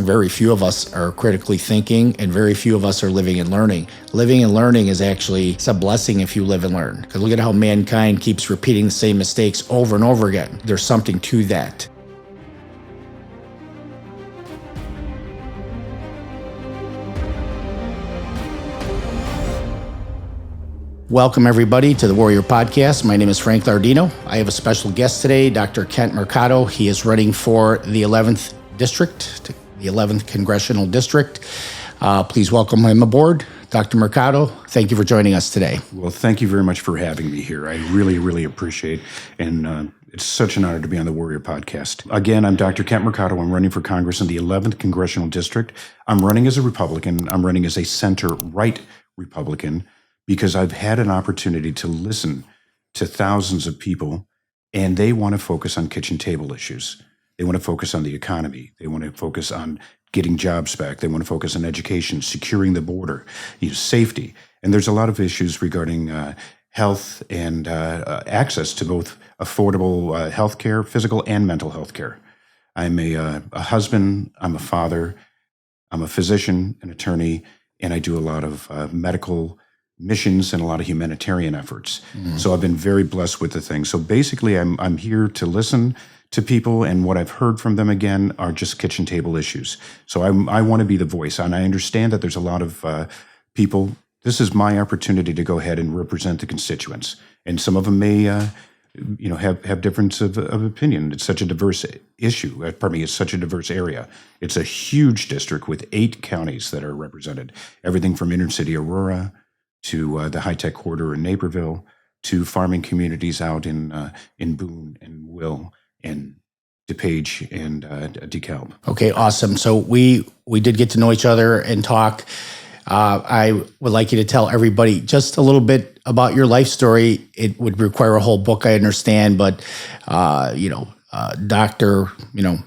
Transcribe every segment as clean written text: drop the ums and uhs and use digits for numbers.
very few of us are critically thinking, and very few of us are living and learning. Living and learning is actually, it's a blessing if you live and learn. Because look at how mankind keeps repeating the same mistakes over and over again. There's something to that. Welcome, everybody, to the Warrior Podcast. My name is Frank Lardino. I have a special guest today, Dr. Kent Mercado. He is running for the 11th District, the 11th Congressional District. Please welcome him aboard. Dr. Mercado, thank you for joining us today. Well, thank you very much for having me here. I really appreciate it. And it's such an honor to be on the Warrior Podcast. Again, I'm Dr. Kent Mercado. I'm running for Congress in the 11th Congressional District. I'm running as a Republican. I'm running as a center-right Republican, because I've had an opportunity to listen to thousands of people, and they want to focus on kitchen table issues. They want to focus on the economy. They want to focus on getting jobs back. They want to focus on education, securing the border, safety. And there's a lot of issues regarding health and access to both affordable health care, physical and mental health care. I'm a husband, I'm a father, I'm a physician, an attorney, and I do a lot of medical missions and a lot of humanitarian efforts. So I've been very blessed with the thing. So basically, I'm here to listen to people, and what I've heard from them again are just kitchen table issues. So I want to be the voice, and I understand that there's a lot of people. This is my opportunity to go ahead and represent the constituents, and some of them may, have difference of opinion. It's such a diverse issue. It's such a diverse area. It's a huge district with 8 counties that are represented. Everything from inner city Aurora to the high-tech corridor in Naperville, to farming communities out in Boone and Will and DePage and DeKalb. Okay, awesome. So we did get to know each other and talk. I would like you to tell everybody just a little bit about your life story. It would require a whole book, I understand, but doctor,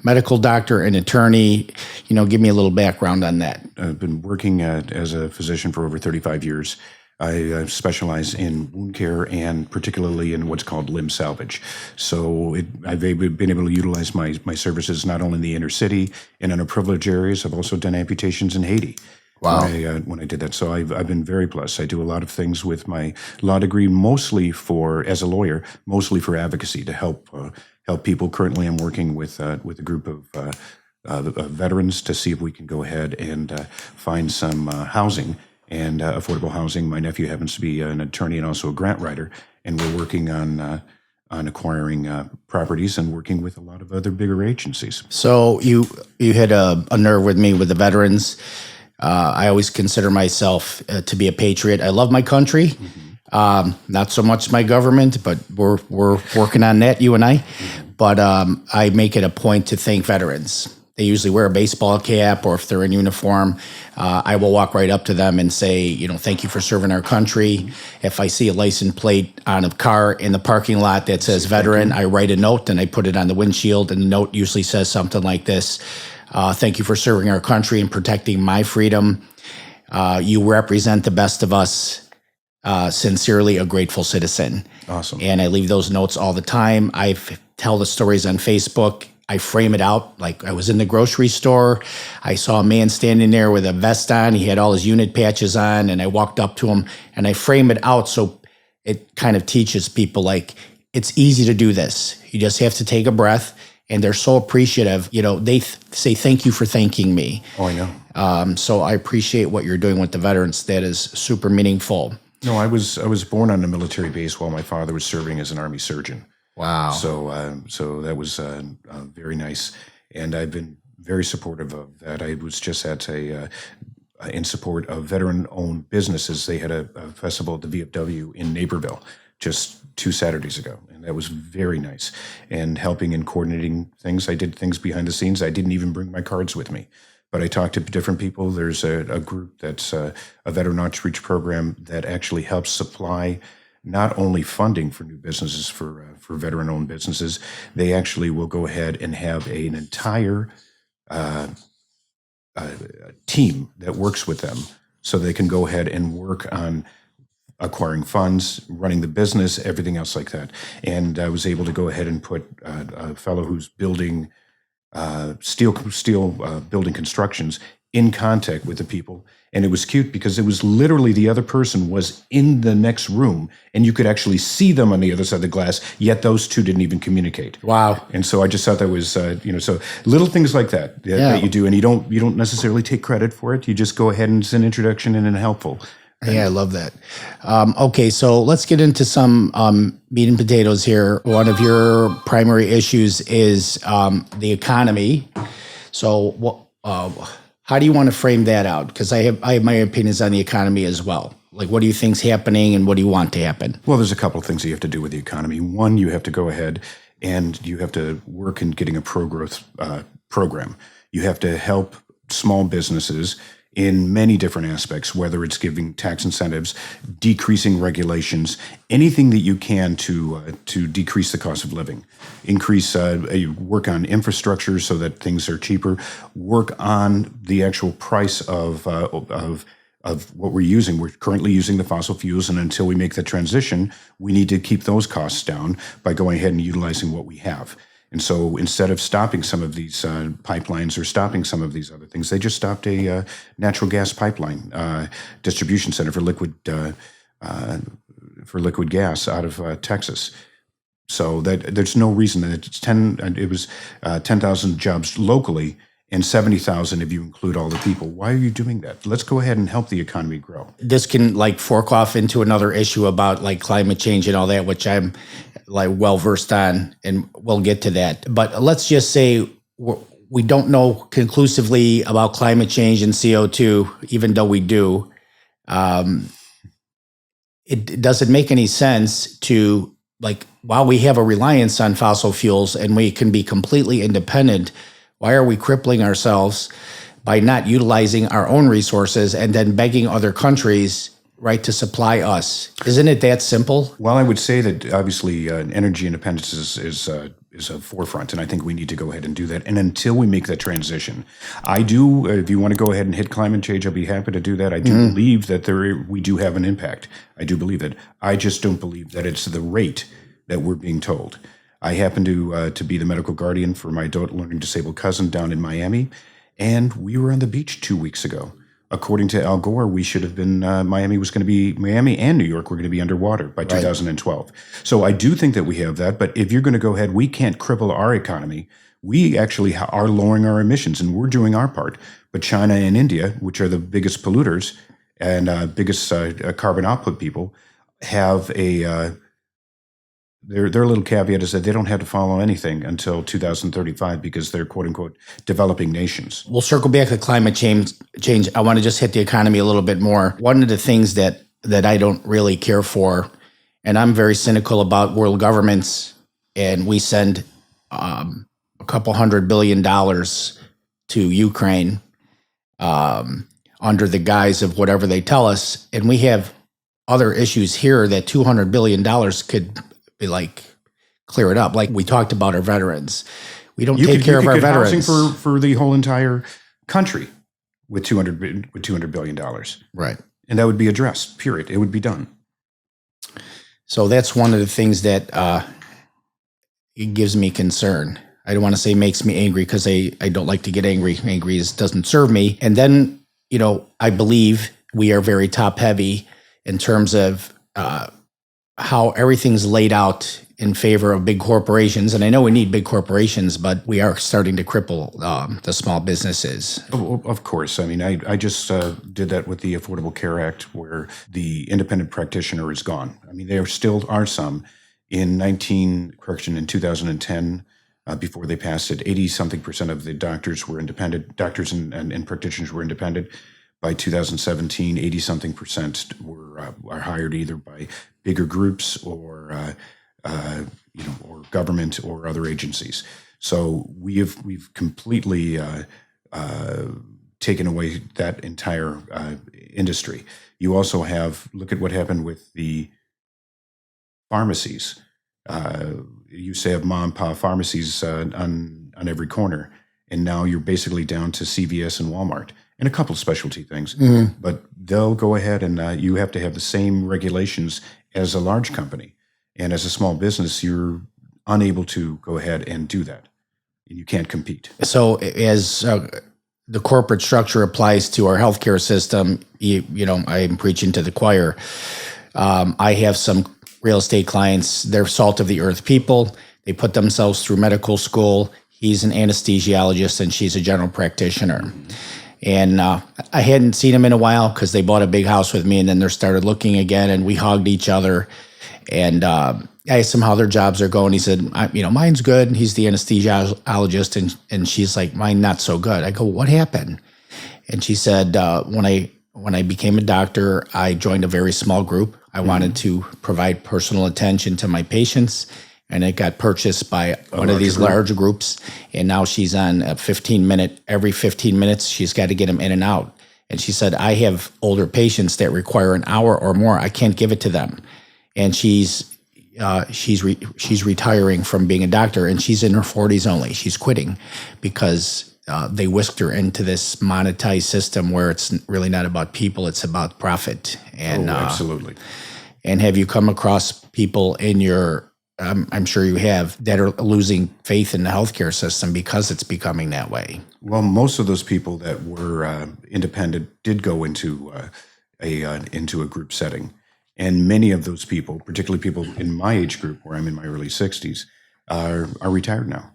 medical doctor and attorney, give me a little background on that. I've been working as a physician for over 35 years. I specialize in wound care and particularly in what's called limb salvage. So I've been able to utilize my services not only in the inner city and in underprivileged areas. I've also done amputations in Haiti. Wow. When I did that. So I've been very blessed. I do a lot of things with my law degree, mostly as a lawyer, mostly for advocacy to help people. Currently, I'm working with a group of veterans to see if we can go ahead and find some housing and affordable housing. My nephew happens to be an attorney and also a grant writer, and we're working on acquiring properties and working with a lot of other bigger agencies. So you hit a nerve with me with the veterans. I always consider myself to be a patriot. I love my country. Not so much my government, but we're working on that, you and I. But I make it a point to thank veterans. They usually wear a baseball cap, or if they're in uniform, I will walk right up to them and say, thank you for serving our country. If I see a license plate on a car in the parking lot that says veteran, I write a note and I put it on the windshield, and the note usually says something like this: thank you for serving our country and protecting my freedom. You represent the best of us. Sincerely, a grateful citizen. Awesome. And I leave those notes all the time. I tell the stories on Facebook. I frame it out. Like, I was in the grocery store. I saw a man standing there with a vest on. He had all his unit patches on, and I walked up to him and I frame it out so it kind of teaches people, like, it's easy to do this. You just have to take a breath, and they're so appreciative. They say, thank you for thanking me. Oh, I know. So I appreciate what you're doing with the veterans. That is super meaningful. No, I was born on a military base while my father was serving as an Army surgeon. Wow. So that was very nice, and I've been very supportive of that. I was just in support of veteran-owned businesses. They had a festival at the VFW in Naperville just 2 Saturdays ago, and that was very nice. And helping and coordinating things, I did things behind the scenes. I didn't even bring my cards with me, but I talked to different people. There's a group that's a veteran outreach program that actually helps supply not only funding for new businesses for veteran-owned businesses. They actually will go ahead and have an entire team that works with them, so they can go ahead and work on acquiring funds, running the business, everything else like that. And I was able to go ahead and put a fellow who's building steel building constructions in contact with the people. And it was cute because it was literally the other person was in the next room and you could actually see them on the other side of the glass, yet those two didn't even communicate. Wow. And so I just thought that was, so little things like that you do, and you don't necessarily take credit for it. You just go ahead and it's an introduction and helpful. Yeah, I love that. Okay, so let's get into some meat and potatoes here. One of your primary issues is the economy. So, how do you want to frame that out? Because I have my opinions on the economy as well. Like, what do you think's happening, and what do you want to happen? Well, there's a couple of things that you have to do with the economy. One, you have to go ahead and you have to work in getting a pro-growth program. You have to help small businesses in many different aspects, whether it's giving tax incentives, decreasing regulations, anything that you can to decrease the cost of living, increase, work on infrastructure so that things are cheaper, work on the actual price of what we're using. We're currently using the fossil fuels, and until we make the transition, we need to keep those costs down by going ahead and utilizing what we have. And so instead of stopping some of these pipelines or stopping some of these other things, they just stopped a natural gas pipeline distribution center for liquid gas out of Texas. So that there's no reason that it was 10,000 jobs locally and 70,000 if you include all the people. Why are you doing that? Let's go ahead and help the economy grow. This can fork off into another issue about climate change and all that, which I'm well versed on, and we'll get to that. But let's just say we don't know conclusively about climate change and CO2, even though we do. It doesn't make any sense to while we have a reliance on fossil fuels and we can be completely independent, why are we crippling ourselves by not utilizing our own resources and then begging other countries, to supply us? Isn't it that simple? Well, I would say that obviously energy independence is a forefront, and I think we need to go ahead and do that. And until we make that transition, I do. If you want to go ahead and hit climate change, I'll be happy to do that. I do believe that we do have an impact. I do believe it. I just don't believe that it's the rate that we're being told. I happen to be the medical guardian for my adult learning disabled cousin down in Miami, and we were on the beach 2 weeks ago. According to Al Gore, we should have been, Miami and New York were going to be underwater by 2012. So I do think that we have that, but if you're going to go ahead, we can't cripple our economy. We actually are lowering our emissions, and we're doing our part. But China and India, which are the biggest polluters and biggest carbon output people, have their little caveat is that they don't have to follow anything until 2035 because they're quote unquote developing nations. We'll circle back to climate change. I want to just hit the economy a little bit more. One of the things that I don't really care for, and I'm very cynical about world governments, and we send a couple $100 billion to Ukraine under the guise of whatever they tell us, and we have other issues here that $200 billion could be clear it up. Like we talked about our veterans. We don't take care of our veterans. Housing for the whole entire country with $200 billion. Right. And that would be addressed, period. It would be done. So that's one of the things that it gives me concern. I don't want to say makes me angry because I don't like to get angry. Angry doesn't serve me. And then, I believe we are very top heavy in terms of how everything's laid out in favor of big corporations. And I know we need big corporations, but we are starting to cripple the small businesses. Oh, of course. I mean, I just did that with the Affordable Care Act where the independent practitioner is gone. I mean, there still are some. In 2010, before they passed it, 80-something% of the doctors were independent. Doctors and practitioners were independent. By 2017, 80-something% are hired either by bigger groups or or government or other agencies. So we've completely taken away that entire industry. You also look at what happened with the pharmacies. You used to have mom and pop pharmacies on every corner, and now you're basically down to CVS and Walmart and a couple of specialty things. Mm-hmm. But they'll go ahead and you have to have the same regulations as a large company. And as a small business, you're unable to go ahead and do that. and you can't compete. So as the corporate structure applies to our healthcare system, you know, I'm preaching to the choir. I have some real estate clients. They're salt of the earth people. They put themselves through medical school. He's an anesthesiologist and she's a general practitioner. And I hadn't seen him in a while because they bought a big house with me, and then they started looking again, and we hugged each other. And I asked him how their jobs are going. He said, you know, mine's good. And he's the anesthesiologist, and she's like, mine not so good. I go, what happened? And she said, when I became a doctor, I joined a very small group. I wanted to provide personal attention to my patients, and it got purchased by one of these large groups. And now she's on a 15-minute, every 15 minutes, she's got to get them in and out. And she said, I have older patients that require an hour or more. I can't give it to them. And she's retiring from being a doctor, and she's in her 40s only. She's quitting because they whisked her into this monetized system where it's really not about people, it's about profit. And absolutely. And have you come across people in your, I'm sure you have, that are losing faith in the healthcare system because it's becoming that way? Well, most of those people that were independent did go into a group setting. And many of those people, particularly people in my age group, where I'm in my early 60s, are retired now.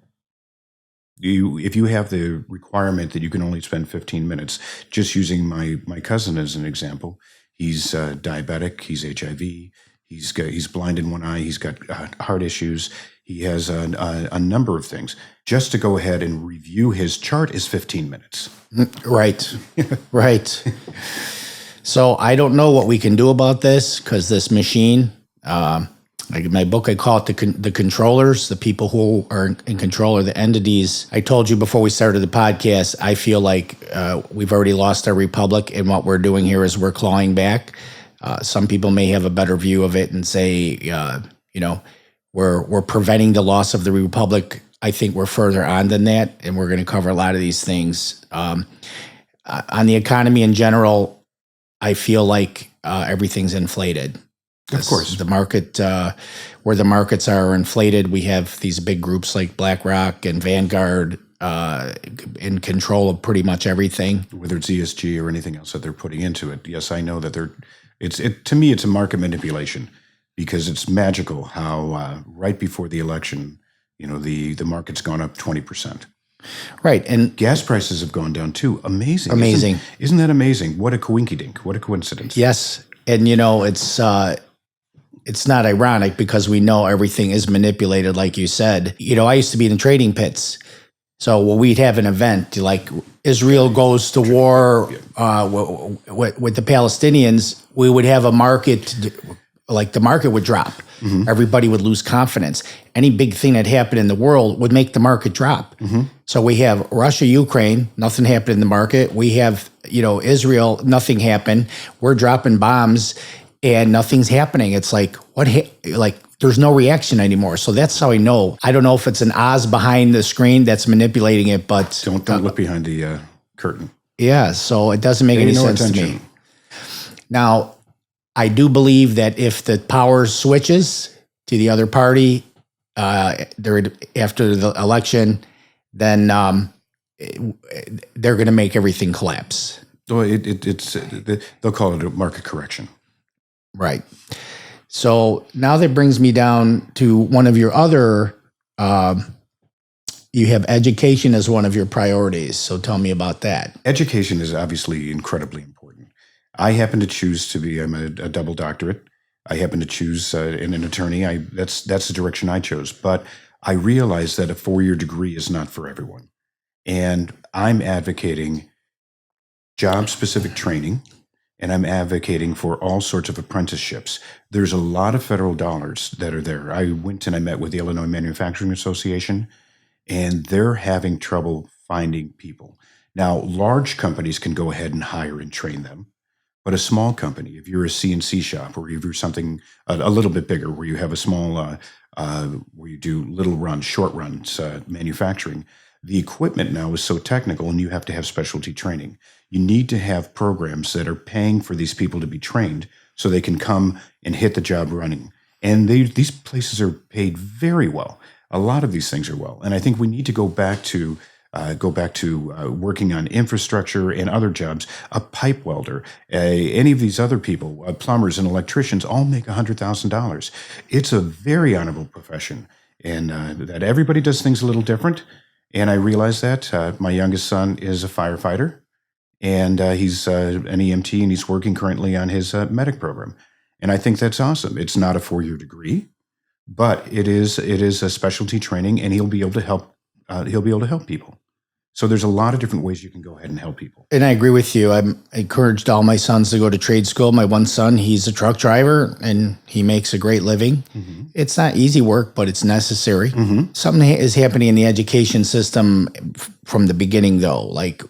If you have the requirement that you can only spend 15 minutes, just using my cousin as an example, he's diabetic, he's HIV, he's blind in one eye, he's got heart issues, he has a number of things. Just to go ahead and review his chart is 15 minutes. Right, right. So I don't know what we can do about this because this machine, like in my book, I call it the controllers, the people who are in control, or the entities. I told you before we started the podcast, I feel like we've already lost our republic, and what we're doing here is we're clawing back. Some people may have a better view of it and say, you know, we're preventing the loss of the republic. I think we're further on than that, and we're going to cover a lot of these things. On the economy in general, I feel like everything's inflated. Of course. The market, where the markets are inflated, we have these big groups like BlackRock and Vanguard in control of pretty much everything. Whether it's ESG or anything else that they're putting into it. Yes, I know that to me, it's a market manipulation, because it's magical how right before the election, you know, the market's gone up 20%. Right. And gas prices have gone down too. Amazing. Amazing. Isn't that amazing? What a coinkydink. What a coincidence. Yes. And, you know, it's not ironic because we know everything is manipulated, like you said. You know, I used to be in the trading pits. So we'd have an event like Israel goes to war with the Palestinians. We would have a market, like the market would drop. Mm-hmm. Everybody would lose confidence. Any big thing that happened in the world would make the market drop. Mm-hmm. So we have Russia, Ukraine, nothing happened in the market. We have, you know, Israel, nothing happened. We're dropping bombs and nothing's happening. It's like, there's no reaction anymore. So that's how I know. I don't know if it's an Oz behind the screen that's manipulating it, but don't look behind the curtain. Yeah. So it doesn't make any sense to me. Now, I do believe that if the power switches to the other party after the election, then they're going to make everything collapse. Well, they'll call it a market correction. Right. So now that brings me down to one of your other, you have education as one of your priorities. So tell me about that. Education is obviously incredibly important. I happen to choose to be, I'm a double doctorate. I happen to choose in an attorney. That's the direction I chose. But I realize that a 4-year degree is not for everyone. And I'm advocating job-specific training, and I'm advocating for all sorts of apprenticeships. There's a lot of federal dollars that are there. I went and I met with the Illinois Manufacturing Association, and they're having trouble finding people. Now, large companies can go ahead and hire and train them. But a small company, if you're a CNC shop, or if you're something a little bit bigger, where you have a small, where you do little runs, short runs, manufacturing, the equipment now is so technical, and you have to have specialty training. You need to have programs that are paying for these people to be trained so they can come and hit the job running. And these places are paid very well. A lot of these things are well, and I think we need to go back to working on infrastructure and other jobs. A pipe welder, any of these other people, plumbers and electricians, all make $100,000. It's a very honorable profession, and that everybody does things a little different. And I realize that my youngest son is a firefighter, and he's an EMT, and he's working currently on his medic program. And I think that's awesome. It's not a 4-year degree, but it is a specialty training, and he'll be able to help. He'll be able to help people. So there's a lot of different ways you can go ahead and help people. And I agree with you. I encouraged all my sons to go to trade school. My one son, he's a truck driver, and he makes a great living. Mm-hmm. It's not easy work, but it's necessary. Mm-hmm. Something is happening in the education system from the beginning, though, like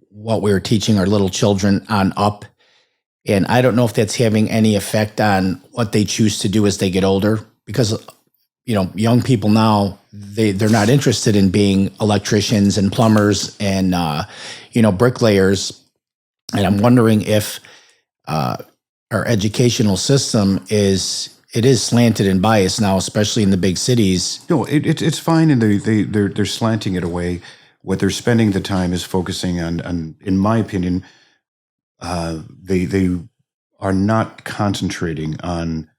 what we were teaching our little children on up. And I don't know if that's having any effect on what they choose to do as they get older, because young people now, they're not interested in being electricians and plumbers and, bricklayers. And I'm wondering if our educational system is slanted and biased now, especially in the big cities. No, it's fine, and they're slanting it away. What they're spending the time is focusing on, in my opinion, they are not concentrating on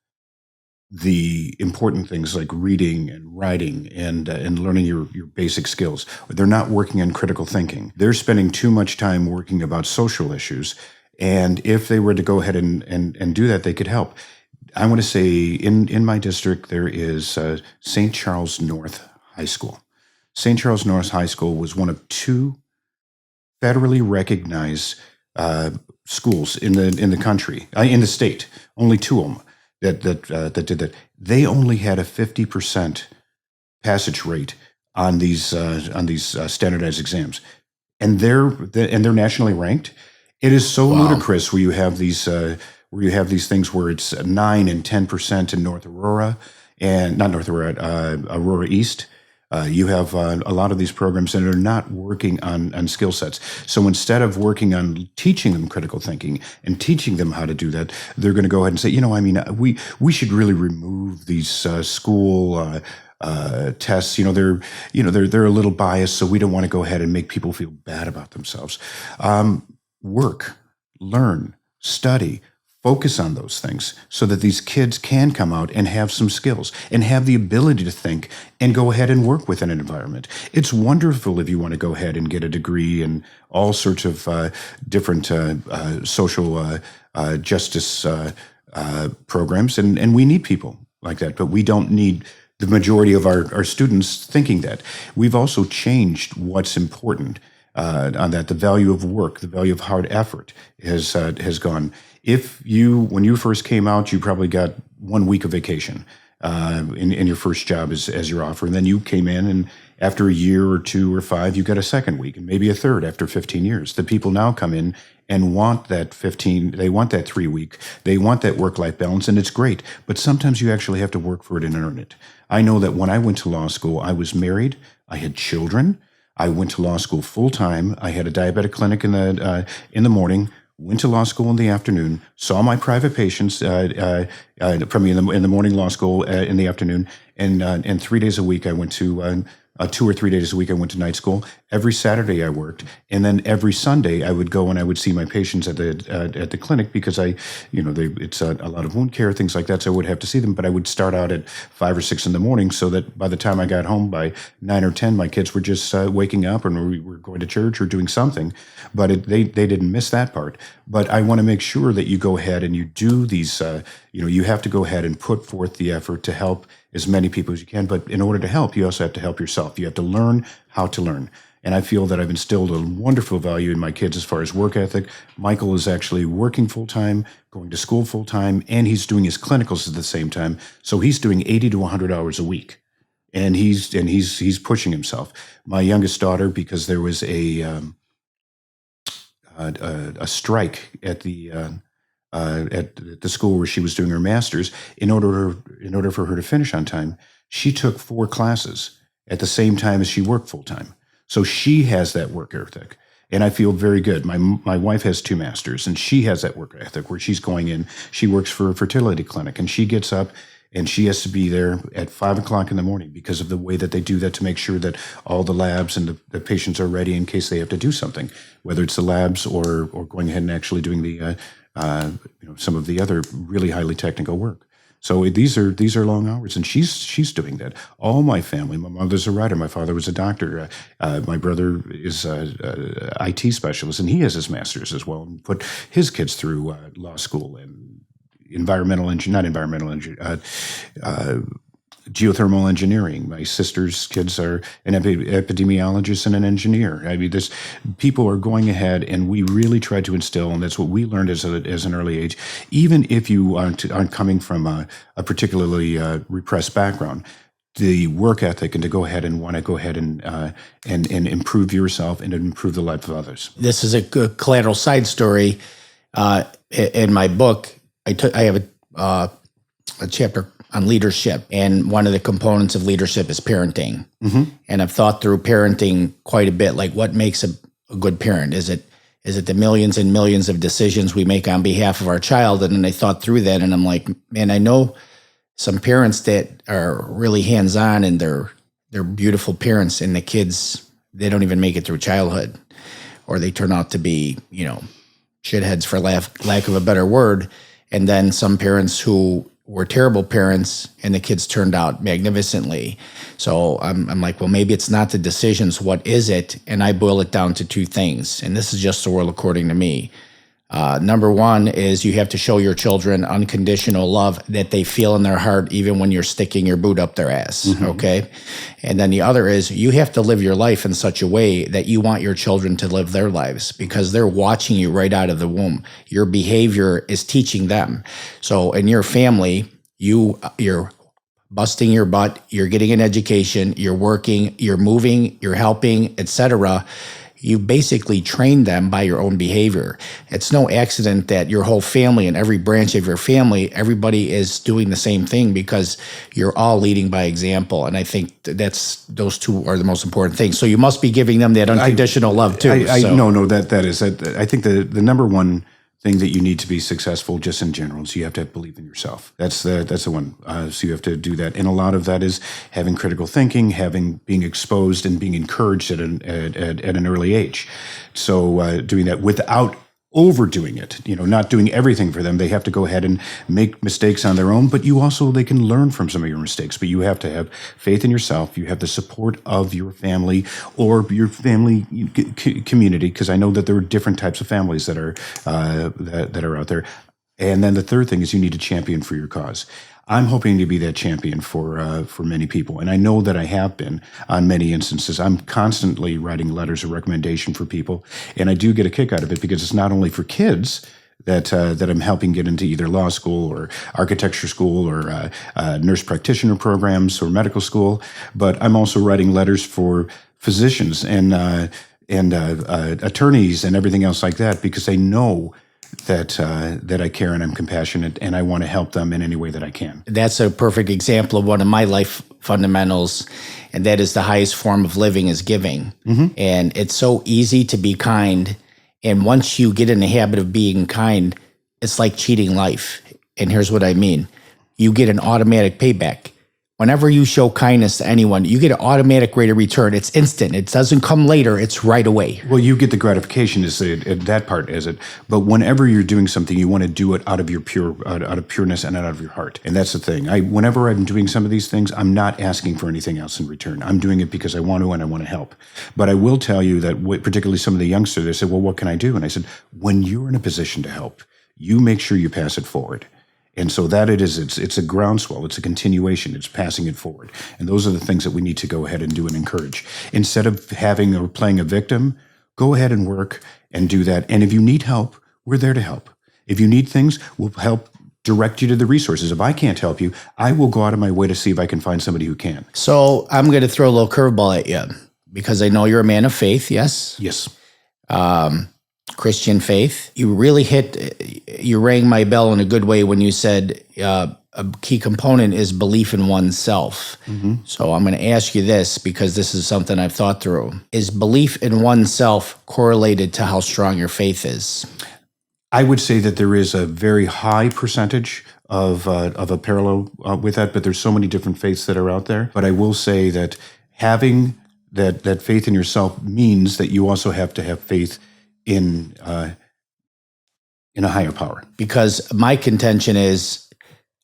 the important things like reading and writing and learning your basic skills. They're not working on critical thinking. They're spending too much time working about social issues. And if they were to go ahead and do that, they could help. I want to say in my district, there is St. Charles North High School. St. Charles North High School was one of 2 federally recognized schools in the country, in the state. Only 2 of them that did that. They only had a 50% passage rate on these standardized exams, and they're nationally ranked. It is so ludicrous where you have these things where it's 9 and 10% in North Aurora, and not North Aurora, Aurora East. You have a lot of these programs that are not working on skill sets. So instead of working on teaching them critical thinking and teaching them how to do that, they're going to go ahead and say, we should really remove these school tests. They're a little biased, so we don't want to go ahead and make people feel bad about themselves. Work, learn, study. Focus on those things so that these kids can come out and have some skills and have the ability to think and go ahead and work within an environment. It's wonderful if you want to go ahead and get a degree in all sorts of different social justice programs, and we need people like that, but we don't need the majority of our students thinking that. We've also changed what's important on that. The value of work, the value of hard effort has gone. When you first came out, you probably got 1 week of vacation in your first job as your offer. And then you came in, and after a year or 2 or 5, you got a second week and maybe a third after 15 years. The people now come in and want that 15, they want that 3 week, they want that work-life balance, and it's great. But sometimes you actually have to work for it and earn it. I know that when I went to law school, I was married, I had children, I went to law school full-time, I had a diabetic clinic in the morning, went to law school in the afternoon, saw my private patients from me in the morning law school in the afternoon, and 3 days a week I went to 2 or 3 days a week I went to night school. Every Saturday I worked, and then every Sunday I would go and I would see my patients at the clinic because it's a lot of wound care, things like that. So I would have to see them, but I would start out at 5 or 6 in the morning so that by the time I got home by 9 or 10, my kids were just waking up and we were going to church or doing something. But they didn't miss that part. But I want to make sure that you go ahead and you do these. You have to go ahead and put forth the effort to help as many people as you can. But in order to help, you also have to help yourself. You have to learn how to learn. And I feel that I've instilled a wonderful value in my kids as far as work ethic. Michael is actually working full-time, going to school full-time, and he's doing his clinicals at the same time. So he's doing 80 to 100 hours a week. And he's pushing himself. My youngest daughter, because there was a strike at the school where she was doing her master's, in order for her to finish on time, she took 4 classes at the same time as she worked full time. So she has that work ethic, and I feel very good. My wife has 2 masters, and she has that work ethic where she's going in. She works for a fertility clinic, and she gets up And she has to be there at 5 o'clock in the morning because of the way that they do that to make sure that all the labs and the patients are ready in case they have to do something, whether it's the labs or going ahead and actually doing the some of the other really highly technical work. So these are long hours, and she's doing that. All my family, my mother's a writer, my father was a doctor, my brother is a IT specialist, and he has his master's as well, and put his kids through law school and geothermal engineering. My sister's kids are an epidemiologist and an engineer. I mean, people are going ahead, and we really try to instill, and that's what we learned as an early age. Even if you aren't coming from a particularly repressed background, the work ethic and to go ahead and want to go ahead and improve yourself and improve the life of others. This is a good collateral side story. In my book, I have a chapter on leadership, and one of the components of leadership is parenting. Mm-hmm. And I've thought through parenting quite a bit, like what makes a good parent? Is it the millions and millions of decisions we make on behalf of our child? And then I thought through that, and I'm like, man, I know some parents that are really hands-on, and they're beautiful parents, and the kids, they don't even make it through childhood, or they turn out to be, shitheads, for lack of a better word. And then some parents who were terrible parents, and the kids turned out magnificently. So I'm like, well, maybe it's not the decisions. What is it? And I boil it down to two things. And this is just the world according to me. Number one is you have to show your children unconditional love that they feel in their heart, even when you're sticking your boot up their ass. Mm-hmm. Okay. And then the other is you have to live your life in such a way that you want your children to live their lives, because they're watching you right out of the womb. Your behavior is teaching them. So in your family, you're busting your butt, you're getting an education, you're working, you're moving, you're helping, etc. You basically train them by your own behavior. It's no accident that your whole family and every branch of your family, everybody is doing the same thing, because you're all leading by example. And I think those two are the most important things. So you must be giving them that unconditional love too. No, that is. I think the number one thing that you need to be successful just in general is you have to believe in yourself. That's the one. So you have to do that. And a lot of that is having critical thinking, being exposed and being encouraged at an early age. So doing that without overdoing it, not doing everything for them. They have to go ahead and make mistakes on their own, but they can learn from some of your mistakes. But you have to have faith in yourself. You have the support of your family or your family community, because I know that there are different types of families that are out there. And then the third thing is you need a champion for your cause. I'm hoping to be that champion for many people, and I know that I have been on many instances. I'm constantly writing letters of recommendation for people, and I do get a kick out of it, because it's not only for kids that I'm helping get into either law school or architecture school or nurse practitioner programs or medical school, but I'm also writing letters for physicians and attorneys and everything else like that, because I know that I care and I'm compassionate and I want to help them in any way that I can. That's a perfect example of one of my life fundamentals, and that is the highest form of living is giving. Mm-hmm. And it's so easy to be kind. And once you get in the habit of being kind, it's like cheating life. And here's what I mean. You get an automatic payback. Whenever you show kindness to anyone, you get an automatic rate of return. It's instant. It doesn't come later. It's right away. Well, you get the gratification that part is it. But whenever you're doing something, you want to do it out of pureness and out of your heart. And that's the thing. Whenever I'm doing some of these things, I'm not asking for anything else in return. I'm doing it because I want to and I want to help. But I will tell you that particularly some of the youngsters, they said, well, what can I do? And I said, when you're in a position to help, you make sure you pass it forward. And so that it is, it's a groundswell, it's a continuation, it's passing it forward. And those are the things that we need to go ahead and do and encourage. Instead of having or playing a victim, go ahead and work and do that. And if you need help, we're there to help. If you need things, we'll help direct you to the resources. If I can't help you, I will go out of my way to see if I can find somebody who can. So I'm going to throw a little curveball at you, because I know you're a man of faith, yes? Yes. Christian faith. You rang my bell in a good way when you said a key component is belief in oneself. Mm-hmm. So I'm going to ask you this, because this is something I've thought through. Is belief in oneself correlated to how strong your faith is? I would say that there is a very high percentage of a parallel with that, but there's so many different faiths that are out there. But I will say that having that faith in yourself means that you also have to have faith in a higher power. Because my contention is,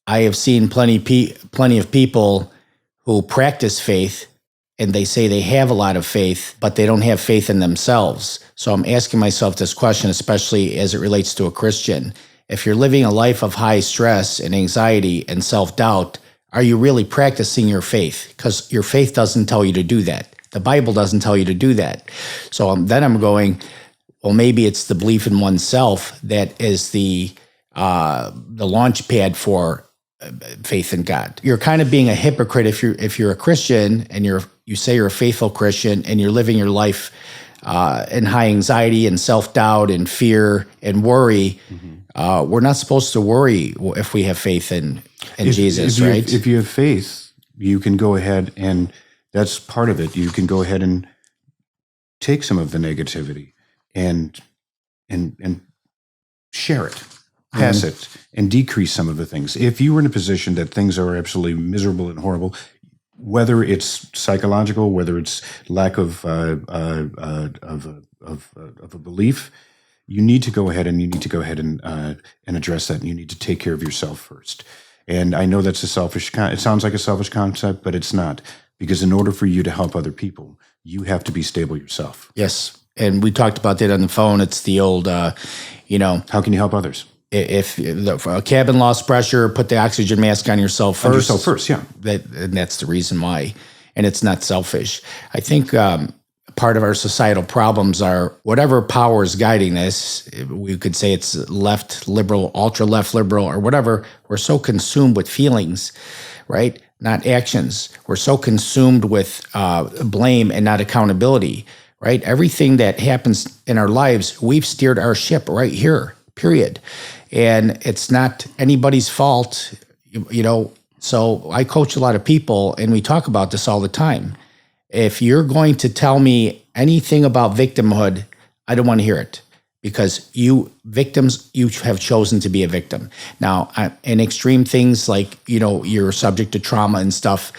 I have seen plenty of people who practice faith, and they say they have a lot of faith, but they don't have faith in themselves. So I'm asking myself this question, especially as it relates to a Christian. If you're living a life of high stress and anxiety and self-doubt, are you really practicing your faith? Because your faith doesn't tell you to do that. The Bible doesn't tell you to do that. So then I'm going, well, maybe it's the belief in oneself that is the launch pad for faith in God. You're kind of being a hypocrite if you're a Christian and you say you're a faithful Christian and you're living your life in high anxiety and self-doubt and fear and worry. We're not supposed to worry if we have faith in Jesus, right? If you have faith, you can go ahead, and that's part of it. You can go ahead and take some of the negativity and share it, pass it, and decrease some of the things. If you were in a position that things are absolutely miserable and horrible, whether it's psychological, whether it's lack of a belief, you need to go ahead and address that, and you need to take care of yourself first. And I know that's it sounds like a selfish concept, but it's not, because in order for you to help other people, you have to be stable yourself. Yes. And we talked about that on the phone. It's the old, how can you help others? If a cabin lost pressure, put the oxygen mask on yourself first. On yourself first, yeah. And that's the reason why. And it's not selfish. I think part of our societal problems are whatever power is guiding this. We could say it's left liberal, ultra left liberal, or whatever. We're so consumed with feelings, right? Not actions. We're so consumed with blame and not accountability, right? Everything that happens in our lives, we've steered our ship right here, period. And it's not anybody's fault, So I coach a lot of people, and we talk about this all the time. If you're going to tell me anything about victimhood, I don't want to hear it, because you have chosen to be a victim. Now, in extreme things like, you're subject to trauma and stuff,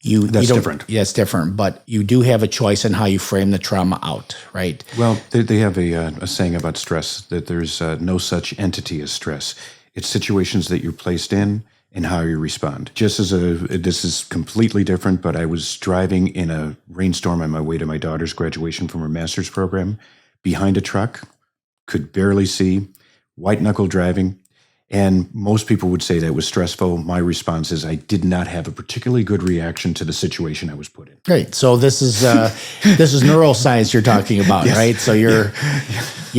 That's different. Yeah, it's different, but you do have a choice in how you frame the trauma out, right? Well, they have a saying about stress, that there's no such entity as stress. It's situations that you're placed in and how you respond. This is completely different, but I was driving in a rainstorm on my way to my daughter's graduation from her master's program, behind a truck, could barely see, white knuckle driving. And most people would say that was stressful. My response is I did not have a particularly good reaction to the situation I was put in. Great. So this is neuroscience you're talking about, yes. Right? So you're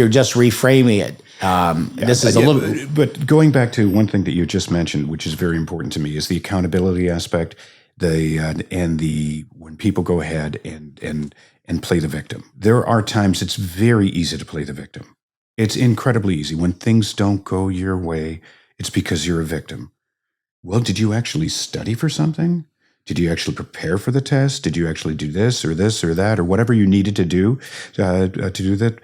just reframing it. This is a little. But going back to one thing that you just mentioned, which is very important to me, is the accountability aspect. When people go ahead and play the victim. There are times it's very easy to play the victim. It's incredibly easy. When things don't go your way, it's because you're a victim. Well, did you actually study for something? Did you actually prepare for the test? Did you actually do this or that or whatever you needed to do to do that?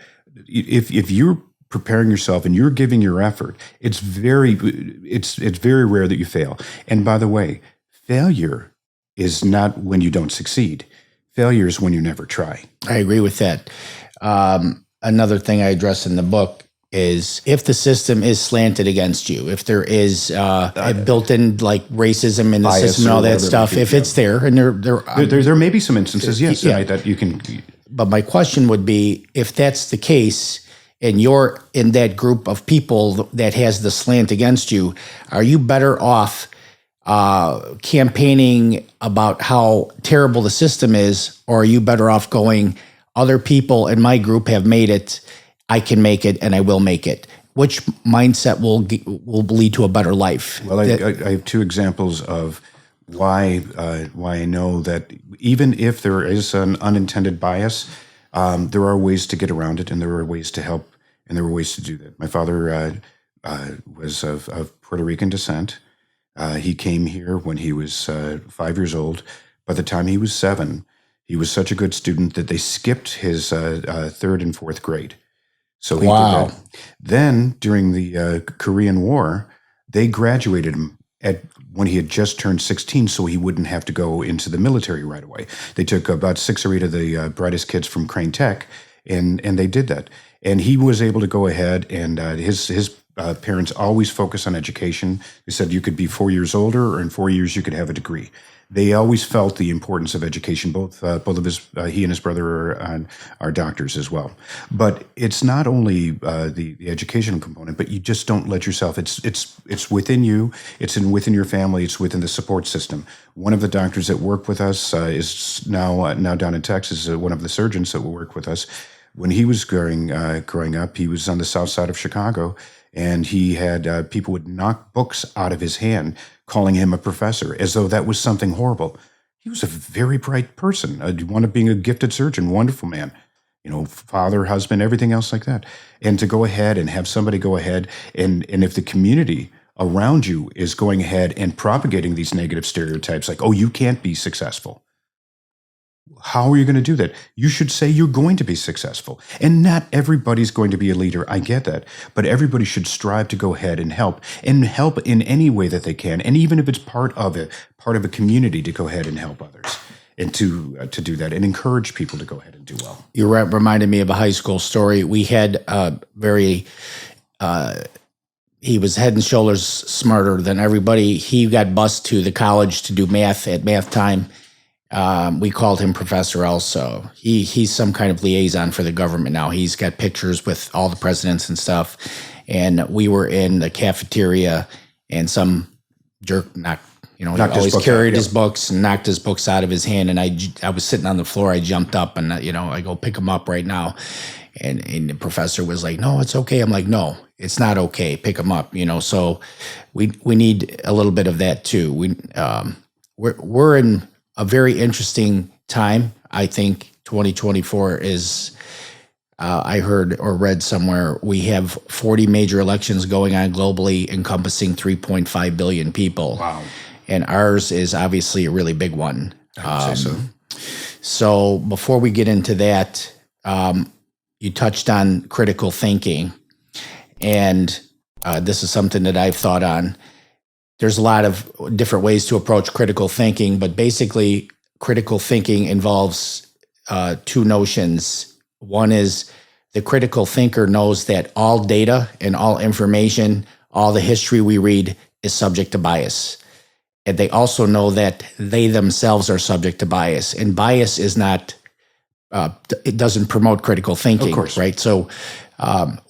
If you're preparing yourself and you're giving your effort, it's very rare that you fail. And by the way, failure is not when you don't succeed. Failure is when you never try. I agree with that. Another thing I address in the book is if the system is slanted against you, if there is built-in like racism in the system and all that stuff, if it's there, and there may be some instances, yes, yeah. That you can. But my question would be, if that's the case, and you're in that group of people that has the slant against you, are you better off campaigning about how terrible the system is, or are you better off going, other people in my group have made it, I can make it, and I will make it? Which mindset will lead to a better life? Well, I have two examples of why I know that even if there is an unintended bias, there are ways to get around it, and there are ways to help, and there are ways to do that. My father was of Puerto Rican descent. He came here when he was 5 years old. By the time he was 7, he was such a good student that they skipped his third and fourth grade. So he Wow. did that. Then during the Korean War, they graduated him when he had just turned 16, so he wouldn't have to go into the military right away. They took about 6 or 8 of the brightest kids from Crane Tech, and they did that. And he was able to go ahead, and his parents always focus on education. They said you could be 4 years older, or in 4 years you could have a degree. They always felt the importance of education. Both of he and his brother are doctors as well. But it's not only the educational component, but you just don't let yourself. It's within you. It's within your family. It's within the support system. One of the doctors that work with us is now down in Texas. One of the surgeons that will work with us. When he was growing up, he was on the south side of Chicago, and he had people would knock books out of his hand, calling him a professor, as though that was something horrible. He was a very bright person, one of being a gifted surgeon, wonderful man, father, husband, everything else like that. And to go ahead and have somebody go ahead, and if the community around you is going ahead and propagating these negative stereotypes, like, oh, you can't be successful. How are you going to do that? You should say you're going to be successful. And not everybody's going to be a leader. I get that. But everybody should strive to go ahead and help in any way that they can. And even if it's part of a community, to go ahead and help others and to do that and encourage people to go ahead and do well. You reminded me of a high school story. We had he was head and shoulders smarter than everybody. He got bused to the college to do math at math time. We called him Professor also. He's some kind of liaison for the government now. He's got pictures with all the presidents and stuff. And we were in the cafeteria, and some jerk he always carried his books and knocked his books out of his hand. And I was sitting on the floor. I jumped up and, I go, pick him up right now. And the professor was like, no, it's okay. I'm like, no, it's not okay. Pick him up, So we need a little bit of that too. We're in a very interesting time. I think 2024 is, I heard or read somewhere, we have 40 major elections going on globally, encompassing 3.5 billion people. Wow. And ours is obviously a really big one. I would say so. So before we get into that, you touched on critical thinking. And this is something that I've thought on. There's a lot of different ways to approach critical thinking, but basically critical thinking involves two notions. One is the critical thinker knows that all data and all information, all the history we read is subject to bias. And they also know that they themselves are subject to bias. And bias is not, it doesn't promote critical thinking, of course. Right? So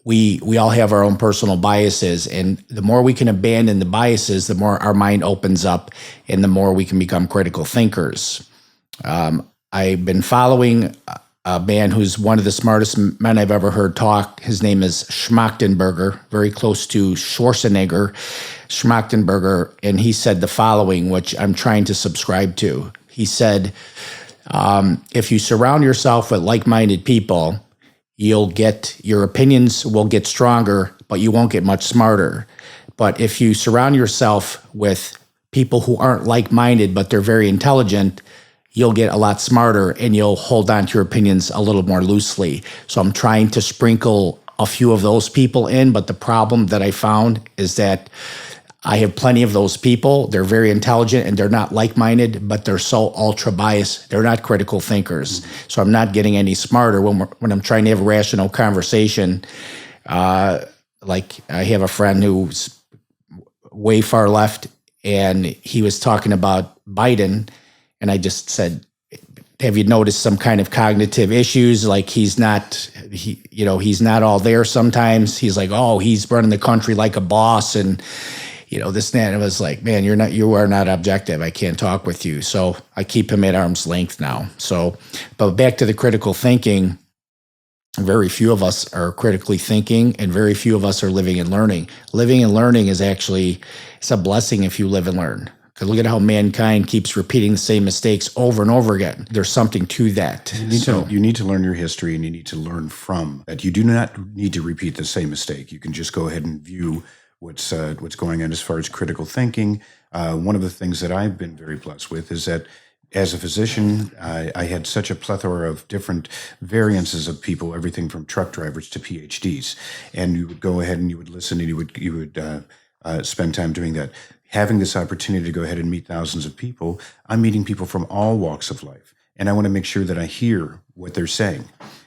we all have our own personal biases, and the more we can abandon the biases, the more our mind opens up, and the more we can become critical thinkers. I've been following a man who's one of the smartest men I've ever heard talk. His name is Schmachtenberger, very close to Schwarzenegger, Schmachtenberger, and he said the following, which I'm trying to subscribe to. He said, if you surround yourself with like-minded people, your opinions will get stronger, but you won't get much smarter. But if you surround yourself with people who aren't like-minded, but they're very intelligent, you'll get a lot smarter and you'll hold on to your opinions a little more loosely. So I'm trying to sprinkle a few of those people in, but the problem that I found is that I have plenty of those people. They're very intelligent and they're not like-minded, but they're so ultra-biased. They're not critical thinkers. So I'm not getting any smarter when I'm trying to have a rational conversation. Like I have a friend who's way far left, and he was talking about Biden, and I just said, have you noticed some kind of cognitive issues? Like he's not all there sometimes. He's like, oh, he's running the country like a boss, and this and that. And I was like, man, you are not objective. I can't talk with you. So I keep him at arm's length now. So, but back to the critical thinking, very few of us are critically thinking, and very few of us are living and learning. Living and learning is actually, it's a blessing if you live and learn. Because look at how mankind keeps repeating the same mistakes over and over again. There's something to that. You need to learn your history, and you need to learn from that. You do not need to repeat the same mistake. You can just go ahead and view what's going on as far as critical thinking. One of the things that I've been very blessed with is that As a physician, I had such a plethora of different variances of people, everything from truck drivers to PhDs. And you would go ahead and you would listen and you would spend time doing that. Having this opportunity to go ahead and meet thousands of people, I'm meeting people from all walks of life. And I want to make sure that I hear what they're saying.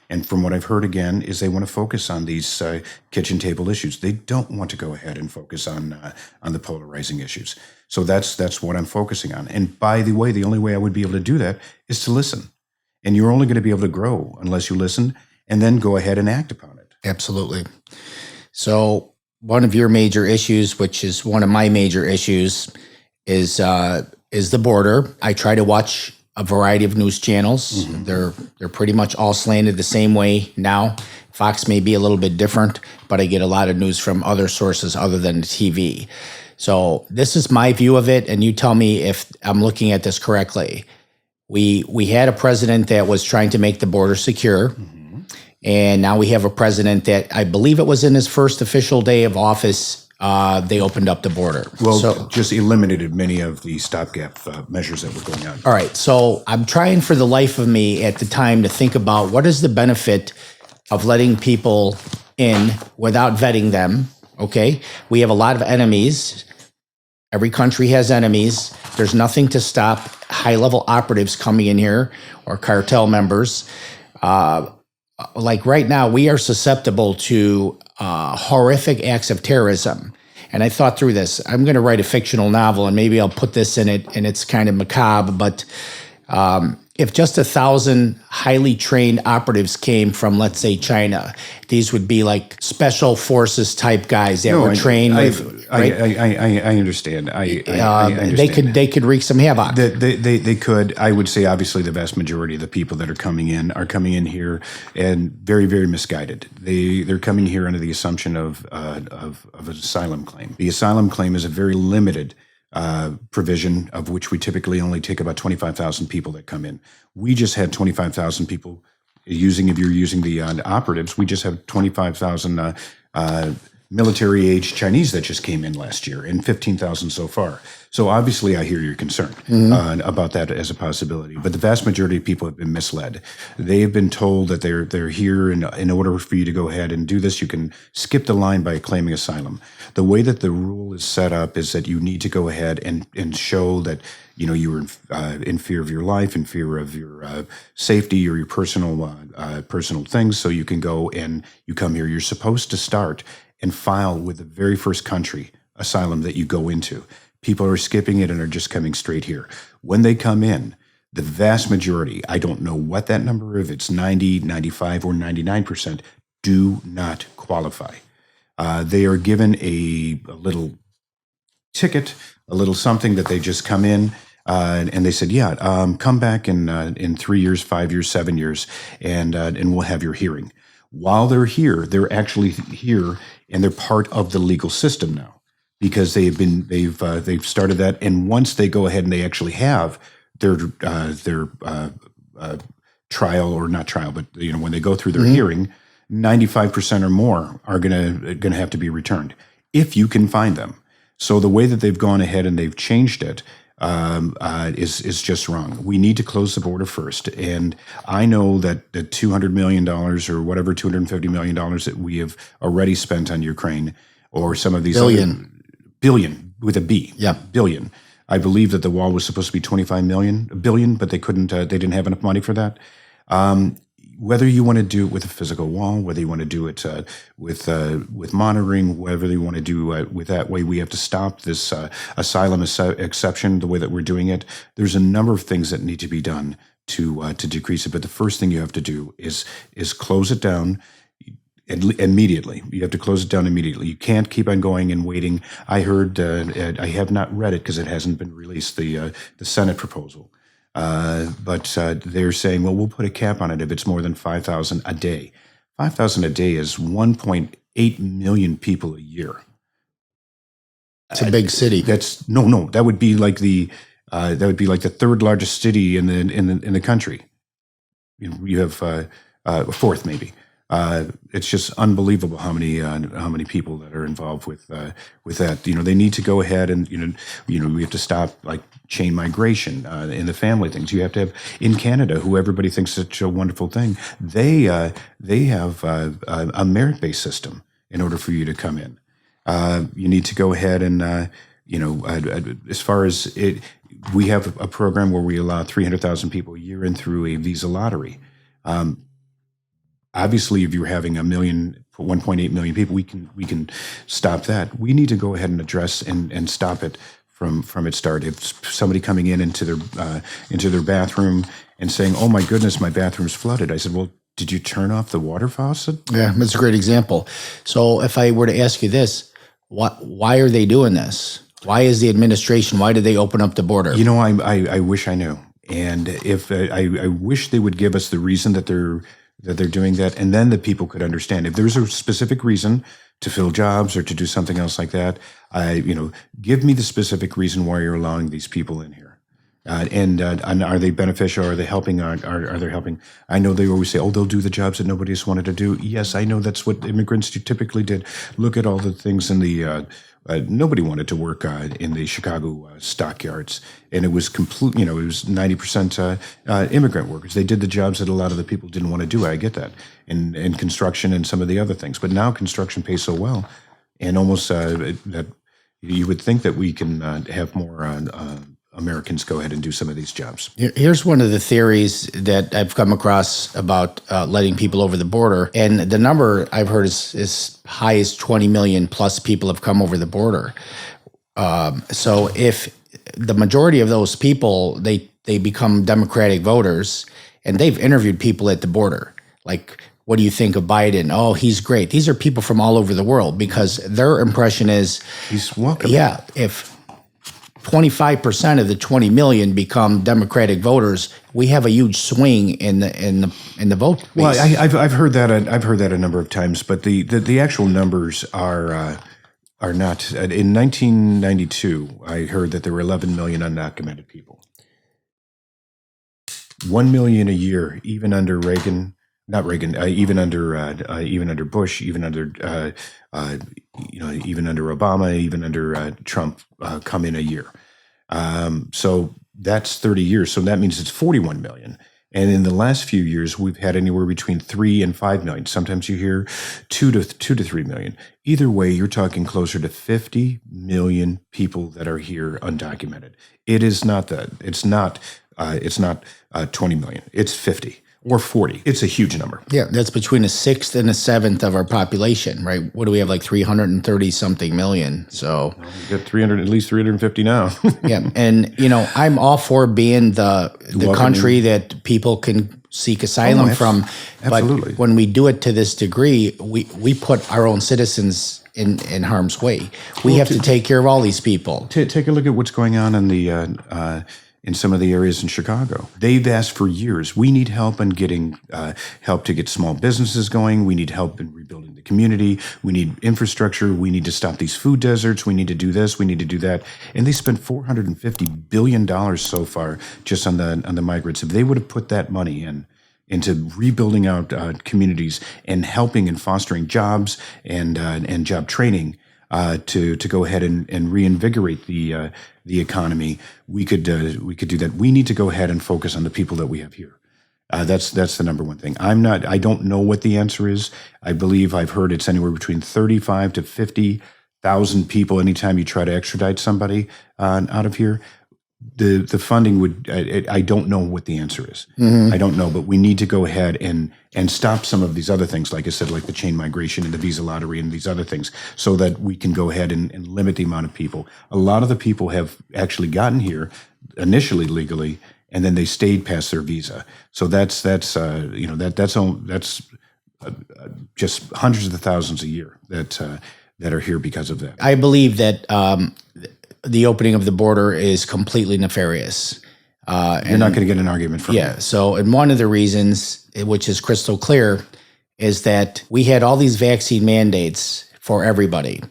And from what I've heard again is they want to focus on these kitchen table issues. They don't want to go ahead and focus on the polarizing issues. So that's what I'm focusing on. And by the way, the only way I would be able to do that is to listen. And you're only going to be able to grow unless you listen and then go ahead and act upon it. Absolutely. So one of your major issues, which is one of my major issues, is the border. I try to watch a variety of news channels. Mm-hmm. They're pretty much all slanted the same way now. Fox may be a little bit different, but I get a lot of news from other sources other than the TV. So this is my view of it, and you tell me if I'm looking at this correctly. We had a president that was trying to make the border secure, mm-hmm. and now we have a president that I believe it was in his first official day of office, they opened up the border. Well, so, just eliminated many of the stopgap measures that were going on. All right, so I'm trying for the life of me at the time to think about what is the benefit of letting people in without vetting them, okay? We have a lot of enemies. Every country has enemies. There's nothing to stop high-level operatives coming in here or cartel members. Like right now, we are susceptible to horrific acts of terrorism. And I thought through this. I'm going to write a fictional novel, and maybe I'll put this in it, and it's kind of macabre, but if just 1,000 highly trained operatives came from, let's say, China, these would be like special forces type guys that were trained with. Right? I understand. I understand. They could wreak some havoc. They could. I would say, obviously, the vast majority of the people that are coming in here and very, very misguided. They're coming here under the assumption of an asylum claim. The asylum claim is a very limited provision, of which we typically only take about 25,000 people that come in. We just had 25,000 people if you're using the operatives, we just have 25,000 military-age Chinese that just came in last year, and 15,000 so far. So obviously I hear your concern about that as a possibility, but the vast majority of people have been misled. They have been told that they're here, and in order for you to go ahead and do this, you can skip the line by claiming asylum. The way that the rule is set up is that you need to go ahead and show that you were in fear of your life, in fear of your safety or your personal things, so you can go and you come here. You're supposed to start and file with the very first country asylum that you go into. People are skipping it and are just coming straight here. When they come in, the vast majority, I don't know what that number is, if it's 90, 95, or 99%, do not qualify. They are given a little ticket, a little something that they just come in, and they said, come back in 3 years, 5 years, 7 years, and we'll have your hearing. While they're here, they're actually here, and they're part of the legal system now, because they've started that. And once they go ahead and they actually have their trial, or not trial, but when they go through their hearing, 95% or more are gonna have to be returned if you can find them. So the way that they've gone ahead and they've changed it is just wrong. We need to close the border first. And I know that the $200 million or whatever, $250 million that we have already spent on Ukraine, or some of these billion with a B. Yeah. Billion. I believe that the wall was supposed to be 25 billion, but they didn't have enough money for that. Whether you want to do it with a physical wall, whether you want to do it with monitoring, whatever you want to do with that way, we have to stop this asylum exception the way that we're doing it. There's a number of things that need to be done to decrease it. But the first thing you have to do is close it down immediately. You have to close it down immediately. You can't keep on going and waiting. I heard, I have not read it because it hasn't been released, the Senate proposal. But they're saying, well, we'll put a cap on it if it's more than 5,000 a day. 5,000 a day is 1.8 million people a year. It's a big city. That's no. That would be like the third largest city in the country. You have fourth maybe. It's just unbelievable how many people that are involved with that. They need to go ahead and we have to stop like chain migration in the family things. You have to have in Canada, who everybody thinks is such a wonderful thing. They have a merit-based system in order for you to come in. You need to go ahead and as far as it, we have a program where we allow 300,000 people a year in through a visa lottery. Obviously, if you're having 1.8 million people, we can stop that. We need to go ahead and address and stop it from its start. If somebody coming into their bathroom and saying, "Oh my goodness, my bathroom's flooded," I said, "Well, did you turn off the water faucet?" Yeah, that's a great example. So if I were to ask you this, why are they doing this? Why is the administration? Why did they open up the border? I wish I knew, and if I wish they would give us the reason that they're doing that, and then the people could understand. If there's a specific reason to fill jobs or to do something else like that, give me the specific reason why you're allowing these people in here. And are they beneficial? Are they helping? Are they helping? I know they always say, "Oh, they'll do the jobs that nobody else wanted to do." Yes, I know that's what immigrants typically did. Look at all the things in the nobody wanted to work in the Chicago stockyards, and it was complete. It was 90% immigrant workers. They did the jobs that a lot of the people didn't want to do. I get that, and construction and some of the other things. But now construction pays so well, and almost that you would think that we can have more Americans go ahead and do some of these jobs. Here's one of the theories that I've come across about letting people over the border. And the number I've heard is as high as 20 million plus people have come over the border. So if the majority of those people, they become Democratic voters, and they've interviewed people at the border. Like, what do you think of Biden? Oh, he's great. These are people from all over the world, because their impression is he's welcome. Yeah, if 25% of the 20 million become Democratic voters, we have a huge swing in the vote base. Well, I've heard that a number of times, but the actual numbers are not. In 1992, I heard that there were 11 million undocumented people. 1 million a year, even under Reagan. Not Reagan. Even under Bush. Even under even under Obama. Even under Trump. Come in a year. So that's 30 years. So that means it's 41 million. And in the last few years, we've had anywhere between 3 and 5 million. Sometimes you hear 2 to 3 million. Either way, you're talking closer to 50 million people that are here undocumented. It is not that. It's not 20 million. It's 50. Or 40. It's a huge number. Yeah, that's between a sixth and a seventh of our population, right? What do we have, like 330 something million? So we got 300, at least 350 now. Yeah, and I'm all for being the country that people can seek asylum from. Absolutely. But when we do it to this degree, we put our own citizens in harm's way. We have to take care of all these people. Take a look at what's going on in the in some of the areas in Chicago. They've asked for years. We need help in getting help to get small businesses going. We need help in rebuilding the community. We need infrastructure. We need to stop these food deserts. We need to do this. We need to do that. And they spent $450 billion so far just on the migrants. If they would have put that money into rebuilding out communities and helping and fostering jobs and job training, to go ahead and reinvigorate the economy, we could do that. We need to go ahead and focus on the people that we have here. That's the number one thing. I don't know what the answer is. I believe I've heard it's anywhere between 35 to 50,000 people anytime you try to extradite somebody out of here. The funding would, I don't know what the answer is. Mm-hmm. I don't know, but we need to go ahead and stop some of these other things, like I said, like the chain migration and the visa lottery and these other things, so that we can go ahead and limit the amount of people. A lot of the people have actually gotten here initially legally, and then they stayed past their visa. So that's just hundreds of thousands a year that are here because of that. I believe that the opening of the border is completely nefarious. You're not going to get an argument from it. So, and one of the reasons, which is crystal clear, is that we had all these vaccine mandates for everybody.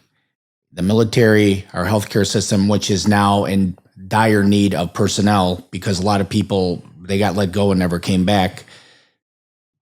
The military, our healthcare system, which is now in dire need of personnel because a lot of people, they got let go and never came back.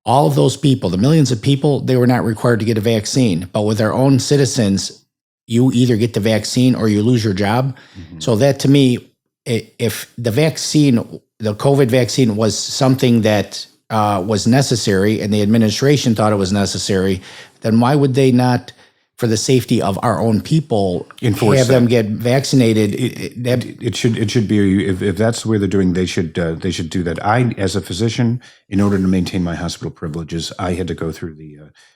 all of those people, the millions of people, they were not required to get a vaccine. But with our own citizens, you either get the vaccine or you lose your job. So that to me, if the vaccine, the COVID vaccine was something that was necessary and the administration thought it was necessary, then why would they not, for the safety of our own people, Enforce have them that. get vaccinated? It should be, if that's the way they're doing, they should do that. I, as a physician, in order to maintain my hospital privileges, I had to go through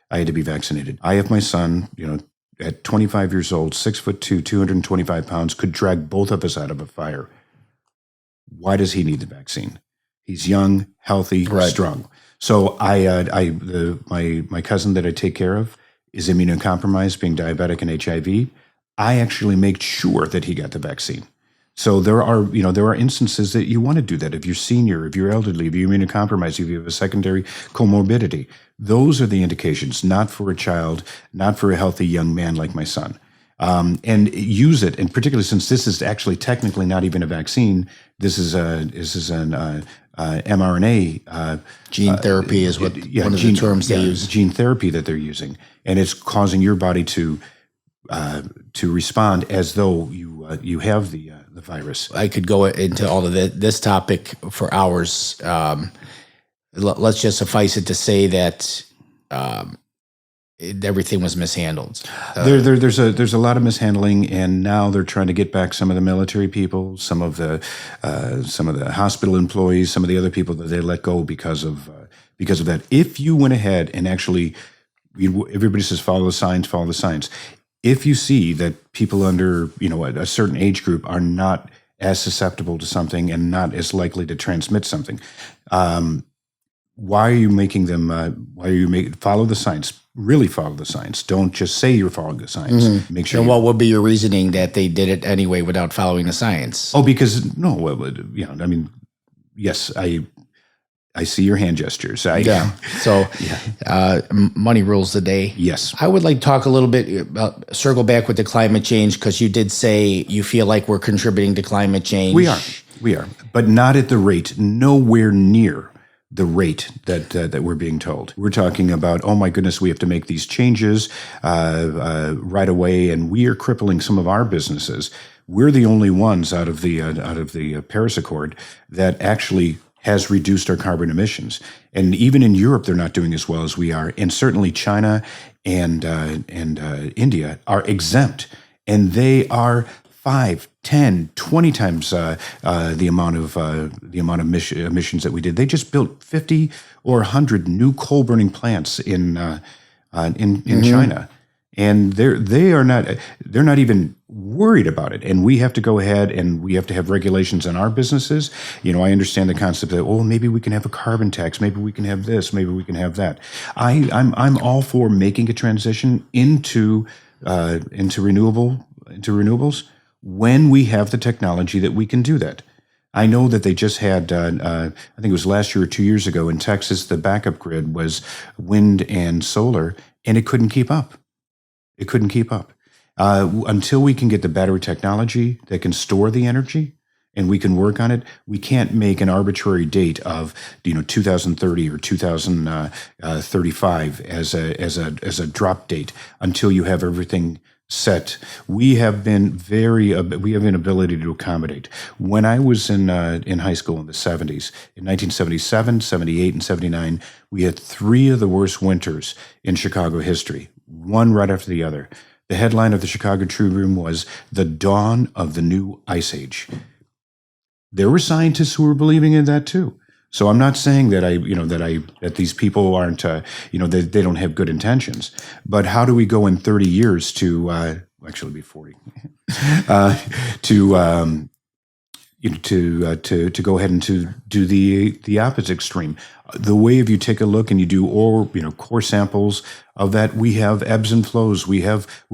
I had to be vaccinated. I have my son, at 25 years old, 6'2", 225 pounds, could drag both of us out of a fire. Why does he need the vaccine? He's young, healthy, strong. So my cousin that I take care of is immunocompromised, being diabetic and HIV. I actually make sure that he got the vaccine. So there are instances that you want to do that. If you're senior, if you're elderly, if you're immunocompromised, if you have a secondary comorbidity, those are the indications, not for a child, not for a healthy young man like my son. And use it, and particularly since this is actually technically not even a vaccine, this is an mRNA. Gene therapy is one of the terms they use. Gene therapy that they're using, and it's causing your body to respond as though you have the virus. I could go into all of this topic for hours. Let's just suffice it to say that everything was mishandled. There's a lot of mishandling, and now they're trying to get back some of the military people, some of the hospital employees, some of the other people that they let go because of that. If you went ahead and actually, everybody says follow the signs, follow the signs. If you see that people under a certain age group are not as susceptible to something and not as likely to transmit something, why are you making them? Follow the signs? Really follow the signs. Don't just say you're following the signs. Make sure. And what would be your reasoning that they did it anyway without following the science? Oh, because yes, I see your hand gestures. So money rules the day. Yes. I would like to talk a little bit about, circle back with the climate change, because you did say you feel like we're contributing to climate change. We are, but not at the rate, nowhere near the rate that we're being told. We're talking about, oh my goodness, we have to make these changes right away, and we are crippling some of our businesses. We're the only ones out of the Paris Accord that actually has reduced our carbon emissions. And even in Europe, they're not doing as well as we are. And certainly China and India are exempt, and they are 5, 10, 20 times the amount of emissions that we did. They just built 50 or 100 new coal burning plants in China, and they're not even worried about it. And we have to go ahead and we have to have regulations on our businesses. I understand the concept that, maybe we can have a carbon tax, maybe we can have this, maybe we can have that. I'm all for making a transition into renewables when we have the technology that we can do that. I know that they just had, I think it was last year or 2 years ago in Texas, the backup grid was wind and solar, and it couldn't keep up. It couldn't keep up. Until we can get the battery technology that can store the energy and we can work on it, we can't make an arbitrary date of 2030 or 2035 as a drop date until you have everything set. We have an ability to accommodate. When I was in high school in the 70s, in 1977, 78, and 79, we had 3 of the worst winters in Chicago history, one right after the other. The headline of the Chicago Tribune was "The Dawn of the New Ice Age." There were scientists who were believing in that too. So I'm not saying that that these people aren't, they don't have good intentions. But how do we go in 30 years to, actually be 40, to go ahead and to do the opposite extreme? The way if you take a look and you do core samples of that, we have ebbs and flows. We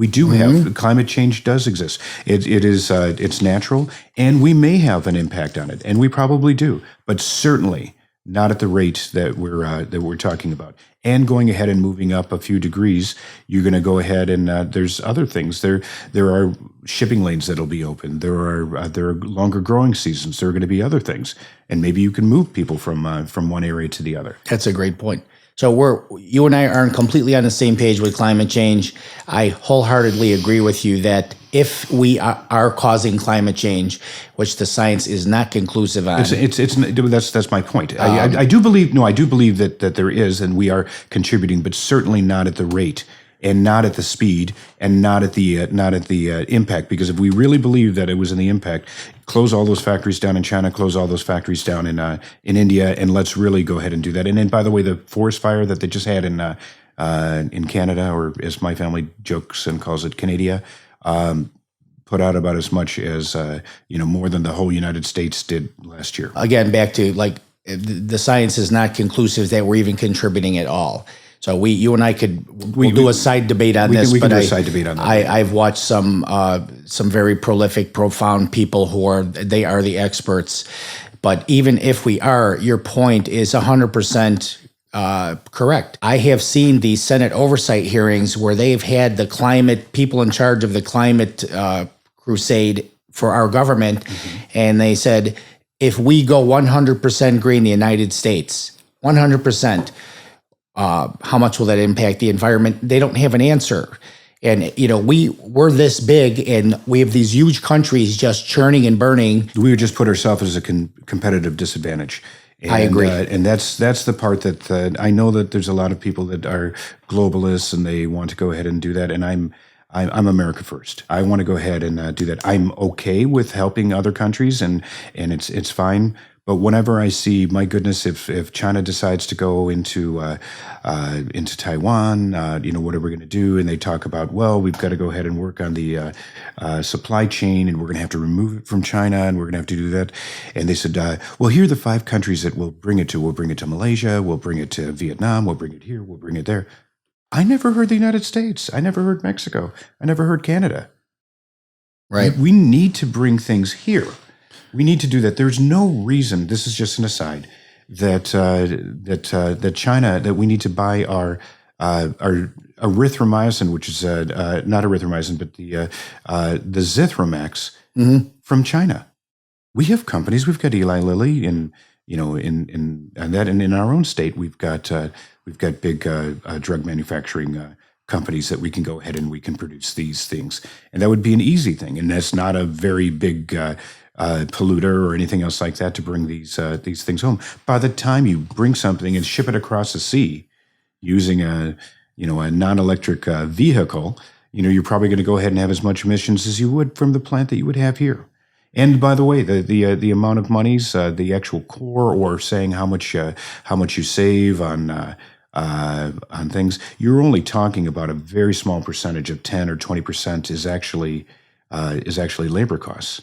do have climate change does exist. It's natural, and we may have an impact on it, and we probably do, but certainly not at the rate that we're talking about. And going ahead and moving up a few degrees, you're going to go ahead and there's other things. There are shipping lanes that'll be open. There are longer growing seasons. There are going to be other things, and maybe you can move people from one area to the other. That's a great point. So you and I aren't completely on the same page with climate change. I wholeheartedly agree with you that if we are causing climate change, which the science is not conclusive on, that's my point. I do believe that there is, and we are contributing, but certainly not at the rate, and not at the speed, and not at the impact. Because if we really believe that it was in the impact, close all those factories down in China, close all those factories down in India, and let's really go ahead and do that. And then, by the way, the forest fire that they just had in Canada, or as my family jokes and calls it, Canada, put out about as much as more than the whole United States did last year. Again, back to the science is not conclusive that we're even contributing at all. So you and I we'll do a side debate on this. We can do a side debate on that. I've watched some very prolific, profound people they are the experts. But even if we are, your point is 100% correct. I have seen the Senate oversight hearings where they've had the climate people in charge of the climate crusade for our government, and they said, if we go 100% green, the United States, 100%. How much will that impact the environment? They don't have an answer. And, we're this big and we have these huge countries just churning and burning. We would just put ourselves as a competitive disadvantage. And, I agree. And that's the part that I know that there's a lot of people that are globalists and they want to go ahead and do that. And I'm America first. I want to go ahead and do that. I'm okay with helping other countries and it's fine. But whenever I see, my goodness, if China decides to go into Taiwan, what are we going to do? And they talk about, well, we've got to go ahead and work on the supply chain, and we're going to have to remove it from China, and we're going to have to do that. And they said, well, here are the 5 countries that we'll bring it to. We'll bring it to Malaysia. We'll bring it to Vietnam. We'll bring it here. We'll bring it there. I never heard the United States. I never heard Mexico. I never heard Canada. Right. We need to bring things here. We need to do that. There's no reason. This is just an aside. That China, that we need to buy our erythromycin, which is not erythromycin, but the Zithromax from China. We have companies. We've got Eli Lilly, and in our own state, we've got big drug manufacturing companies that we can go ahead and we can produce these things, and that would be an easy thing. And that's not a very big polluter or anything else like that to bring these things home. By the time you bring something and ship it across the sea using a non-electric vehicle, you're probably going to go ahead and have as much emissions as you would from the plant that you would have here. And by the way, the amount of monies, the actual core, or saying how much you save on things, you're only talking about a very small percentage of 10 or 20% is actually labor costs.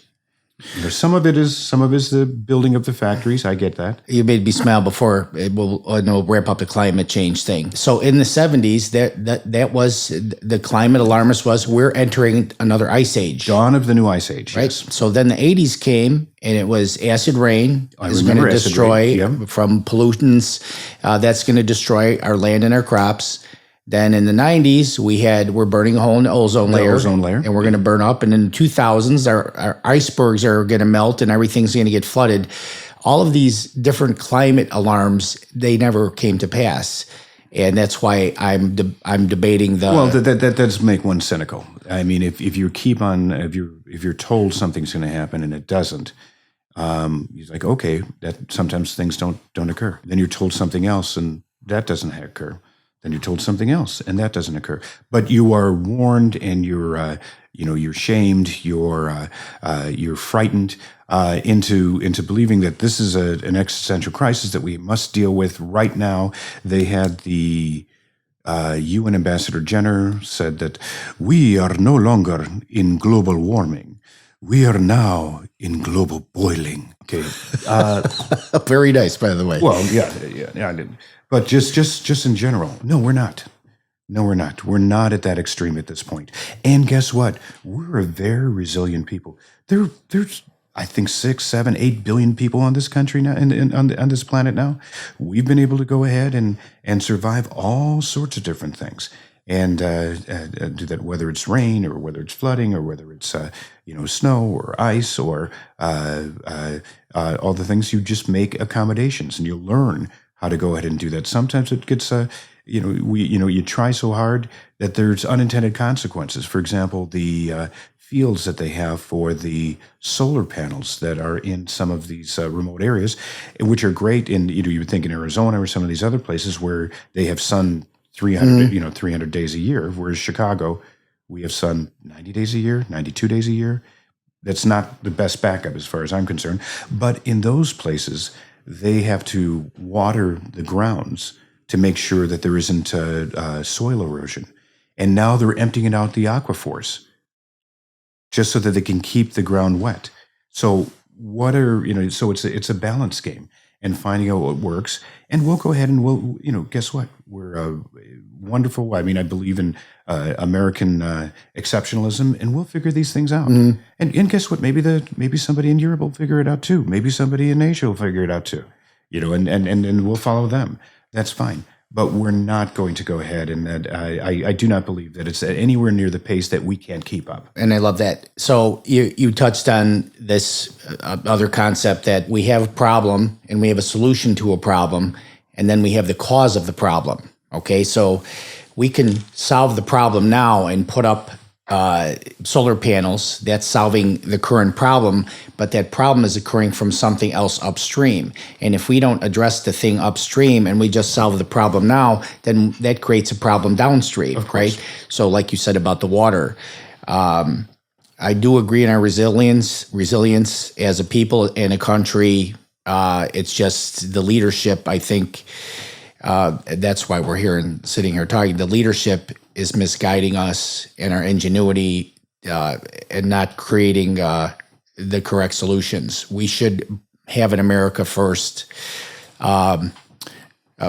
Some of it is the building of the factories. I get that. You made me smile before we'll wrap up the climate change thing. So in the 70s, that was the climate alarmist was we're entering another ice age. Dawn of the new ice age. Right. Yes. So then the 80s came and it was acid rain is going to destroy from pollutants. That's going to destroy our land and our crops. Then in the 90s, we're burning a hole in the ozone layer, and we're going to burn up. And in the 2000s, our icebergs are going to melt and everything's going to get flooded. All of these different climate alarms, they never came to pass. And that's why I'm debating the. Well, that does make one cynical. I mean, if you're told something's going to happen and it doesn't, you're like, okay, that sometimes things don't occur. Then you're told something else and that doesn't occur. Then you're told something else, and that doesn't occur. But you are warned, and you're shamed, you're frightened into believing that this is an existential crisis that we must deal with right now. They had the UN Ambassador Jenner said that we are no longer in global warming. We are now in global boiling. Okay, very nice, by the way. Well, yeah, I didn't. But just in general, no, we're not. No, we're not. We're not at that extreme at this point. And guess what? We're a very resilient people. There's I think 6, 7, 8 billion people on this country now, on this planet now. We've been able to go ahead and survive all sorts of different things, and do that, whether it's rain or whether it's flooding or whether it's snow or ice or all the things. You just make accommodations, and you learn how to go ahead and do that. Sometimes it gets, you try so hard that there's unintended consequences. For example, the fields that they have for the solar panels that are in some of these remote areas, which are great in, you would think in Arizona or some of these other places where they have sun 300 days a year, whereas Chicago, we have sun 90 days a year, 92 days a year. That's not the best backup as far as I'm concerned. But in those places, they have to water the grounds to make sure that there isn't soil erosion. And now they're emptying out the aquifers just so that they can keep the ground wet. So so it's a balance game and finding out what works. And we'll go ahead and guess what? We're wonderful. I mean, I believe in American exceptionalism, and we'll figure these things out. And guess what? Maybe somebody in Europe will figure it out too. Maybe somebody in Asia will figure it out too. And we'll follow them. That's fine. But we're not going to go ahead, and I do not believe that it's anywhere near the pace that we can't keep up. And I love that. So you touched on this other concept that we have a problem and we have a solution to a problem, and then we have the cause of the problem. Okay, so we can solve the problem now and put up solar panels. That's solving the current problem, but that problem is occurring from something else upstream. And if we don't address the thing upstream and we just solve the problem now, then that creates a problem downstream, right? So like you said about the water, I do agree in our resilience as a people and a country. It's just the leadership, I think, that's why we're here and sitting here talking. The leadership is misguiding us in our ingenuity and not creating the correct solutions. We should have an America first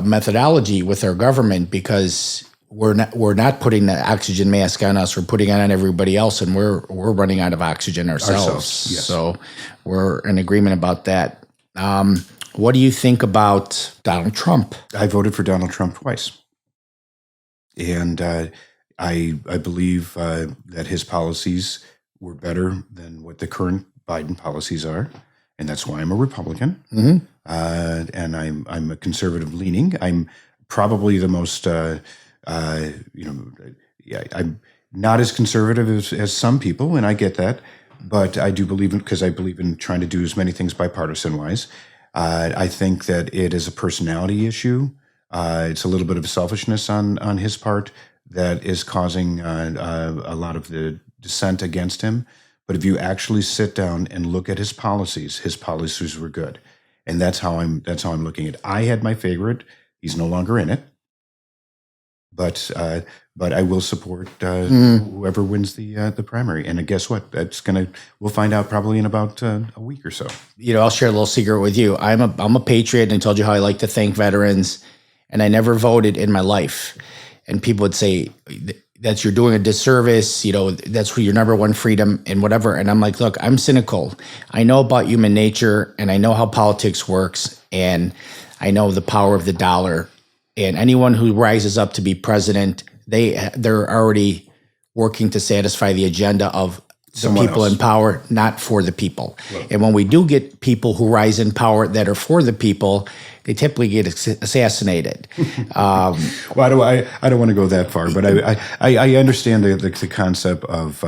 methodology with our government, because we're not putting the oxygen mask on us. We're putting it on everybody else, and we're running out of oxygen ourselves. Yes. So we're in agreement about that. What do you think about Donald Trump? I voted for Donald Trump twice. And I believe that his policies were better than what the current Biden policies are, and that's why I'm a Republican. And I'm a conservative leaning. I'm probably the most I'm not as conservative as some people, and I get that. But I do believe because I believe in trying to do as many things bipartisan wise. I think that it is a personality issue. It's a little bit of selfishness on his part that is causing a lot of the dissent against him. But if you actually sit down and look at his policies were good, and that's how I'm looking at it. I had my favorite. He's no longer in it, but I will support whoever wins the primary. And guess what? We'll find out probably in about a week or so. I'll share a little secret with you. I'm a patriot, and I told you how I like to thank veterans. And I never voted in my life. And people would say, that's you're doing a disservice, that's your number one freedom and whatever. And I'm like, look, I'm cynical. I know about human nature, and I know how politics works, and I know the power of the dollar. And anyone who rises up to be president, they're already working to satisfy the agenda of the people in power, not for the people. Well, and when we do get people who rise in power that are for the people, they typically get assassinated. Well, I don't want to go that far, but I understand the concept of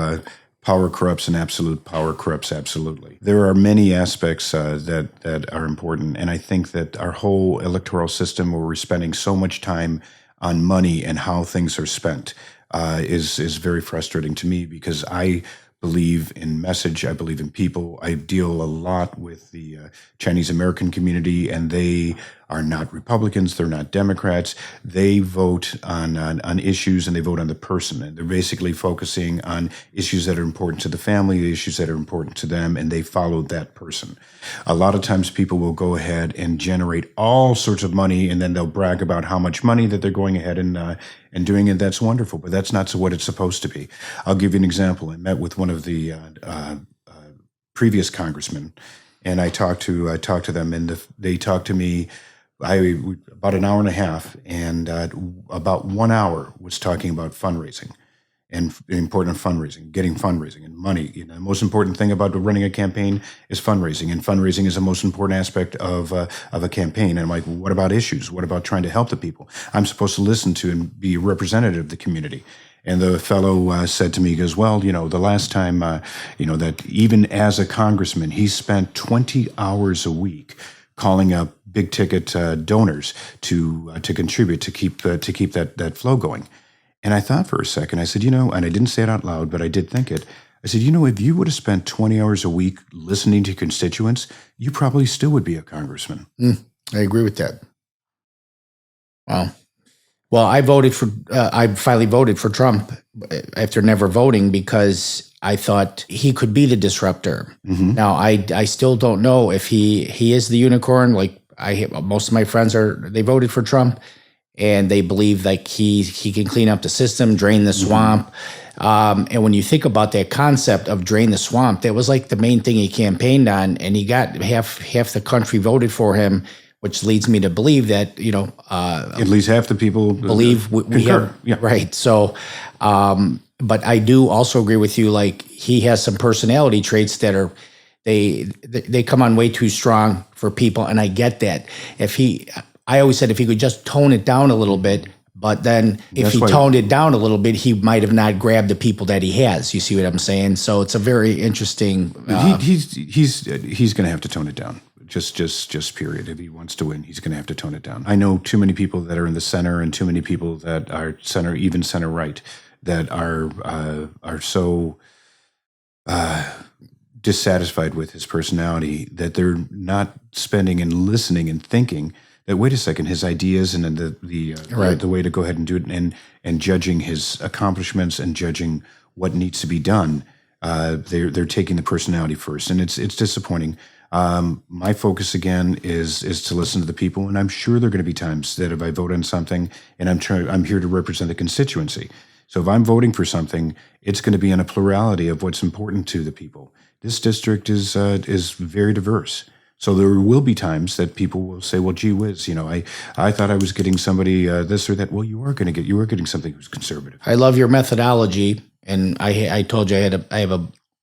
power corrupts and absolute power corrupts absolutely. There are many aspects that are important, and I think that our whole electoral system, where we're spending so much time on money and how things are spent, is very frustrating to me, because I believe in message. I believe in people. I deal a lot with the Chinese American community, and they are not Republicans. They're not Democrats. They vote on issues, and they vote on the person. And they're basically focusing on issues that are important to the family, the issues that are important to them, and they follow that person. A lot of times people will go ahead and generate all sorts of money, and then they'll brag about how much money that they're going ahead and doing it. That's wonderful, but that's not what it's supposed to be. I'll give you an example. I met with one of the previous congressmen, and I talked to them, and they talked to me about an hour and a half, and about 1 hour was talking about fundraising. and the importance of fundraising, getting fundraising and money. The most important thing about running a campaign is fundraising, and fundraising is the most important aspect of a campaign. And I'm like, well, what about issues? What about trying to help the people? I'm supposed to listen to and be a representative of the community. And the fellow said to me, he goes, well, the last time, that even as a congressman, he spent 20 hours a week calling up big ticket donors to contribute to keep that flow going. And I thought for a second, I said, and I didn't say it out loud, but I did think it. I said, if you would have spent 20 hours a week listening to constituents, you probably still would be a congressman. I agree with that. Wow. Well, I finally voted for Trump after never voting because I thought he could be the disruptor. Mm-hmm. Now, I still don't know if he is the unicorn. Like most of my friends they voted for Trump, and they believe like he can clean up the system, drain the swamp. And when you think about that concept of drain the swamp, that was like the main thing he campaigned on, and he got half the country voted for him, which leads me to believe that at least half the people believe we have right. So, but I do also agree with you. Like he has some personality traits that are they come on way too strong for people, and I get that. I always said if he could just tone it down a little bit, but then if he toned it down a little bit, he might have not grabbed the people that he has. You see what I'm saying? So it's a very interesting. He's going to have to tone it down. Just period. If he wants to win, he's going to have to tone it down. I know too many people that are in the center, and too many people that are center right, that are so dissatisfied with his personality that they're not spending and listening and thinking that, wait a second, his ideas and the way to go ahead and do it, and judging his accomplishments and judging what needs to be done. They're taking the personality first, and it's disappointing. My focus again is to listen to the people, and I'm sure there are going to be times that if I vote on something, and I'm here to represent the constituency. So if I'm voting for something, it's going to be on a plurality of what's important to the people. This district is very diverse. So there will be times that people will say, well, gee whiz, I thought I was getting somebody this or that. Well, you were getting something who's conservative. I love your methodology. And I told you I have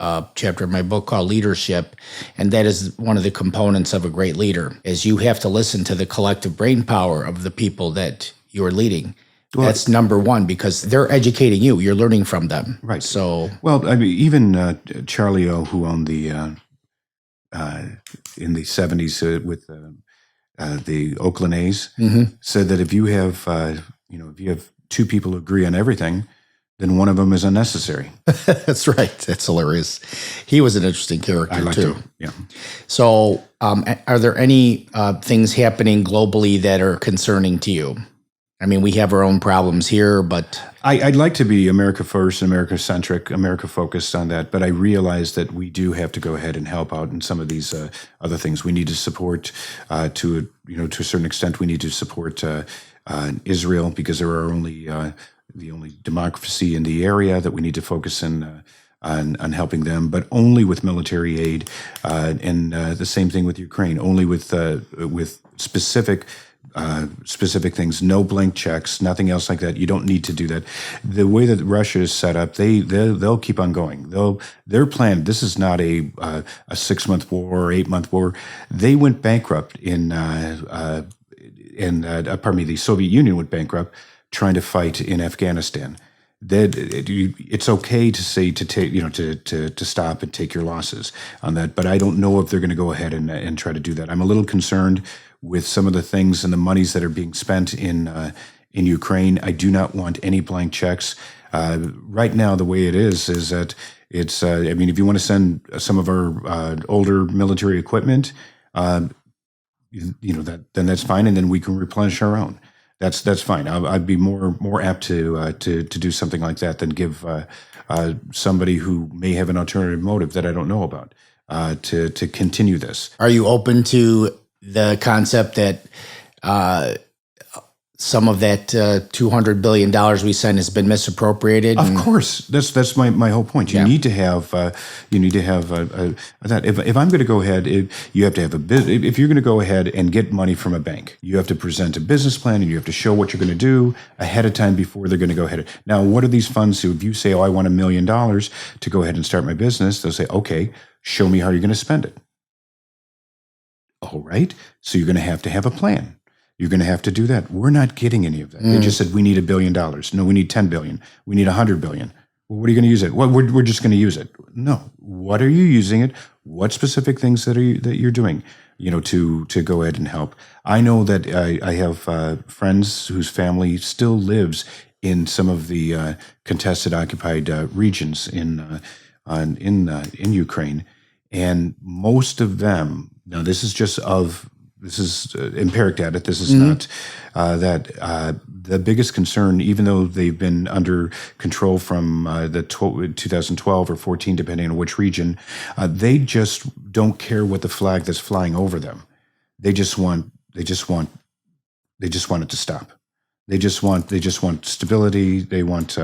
a chapter in my book called Leadership. And that is one of the components of a great leader, is you have to listen to the collective brain power of the people that you are leading. Well, that's number one, because they're educating you. You're learning from them. Right. So, well, I mean, even Charlie O, who owned the in the 70s with the Oakland A's, said that if you have two people who agree on everything, then one of them is unnecessary. That's right. That's hilarious. He was an interesting character, I like too. Him. Yeah. So, are there any things happening globally that are concerning to you? I mean, we have our own problems here, but I'd like to be America first, America-centric, America-focused on that, but I realize that we do have to go ahead and help out in some of these other things. We need to support, to a certain extent, we need to support Israel, because they're the only democracy in the area that we need to focus in on helping them, but only with military aid, and the same thing with Ukraine, only with specific things, no blank checks, nothing else like that. You don't need to do that. The way that Russia is set up, they'll keep on going. Their plan. This is not a 6-month war or 8-month war. They went bankrupt the Soviet Union went bankrupt trying to fight in Afghanistan. It's okay to say to stop and take your losses on that, but I don't know if they're going to go ahead and try to do that. I'm a little concerned with some of the things and the monies that are being spent in Ukraine. I do not want any blank checks. Right now, the way it is that it's. If you want to send some of our older military equipment, then that's fine, and then we can replenish our own. That's fine. I'd be more apt to do something like that than give somebody who may have an alternative motive that I don't know about to continue this. Are you open to the concept that some of that $200 billion we sent has been misappropriated? Of course, that's my whole point. You need to have that. If I'm going to go ahead, you have to have if you're going to go ahead and get money from a bank, you have to present a business plan and you have to show what you're going to do ahead of time before they're going to go ahead. Now, what are these funds? So if you say, "Oh, I want $1 million to go ahead and start my business," they'll say, "Okay, show me how you're going to spend it." All right, so you're going to have a plan. You're going to have to do that. We're not getting any of that. They just said, we need $1 billion. No, we need 10 billion. We need 100 billion. Well, what are you going to use it? Well, we're just going to use it. No. What are you using it? What specific things that you're doing, to go ahead and help? I know that I have friends whose family still lives in some of the contested, occupied regions in Ukraine, and most of them. Now, this is empiric data. This is not the biggest concern, even though they've been under control from 2012 or 14, depending on which region. They just don't care what the flag that's flying over them. They just want it to stop. They just want stability. They want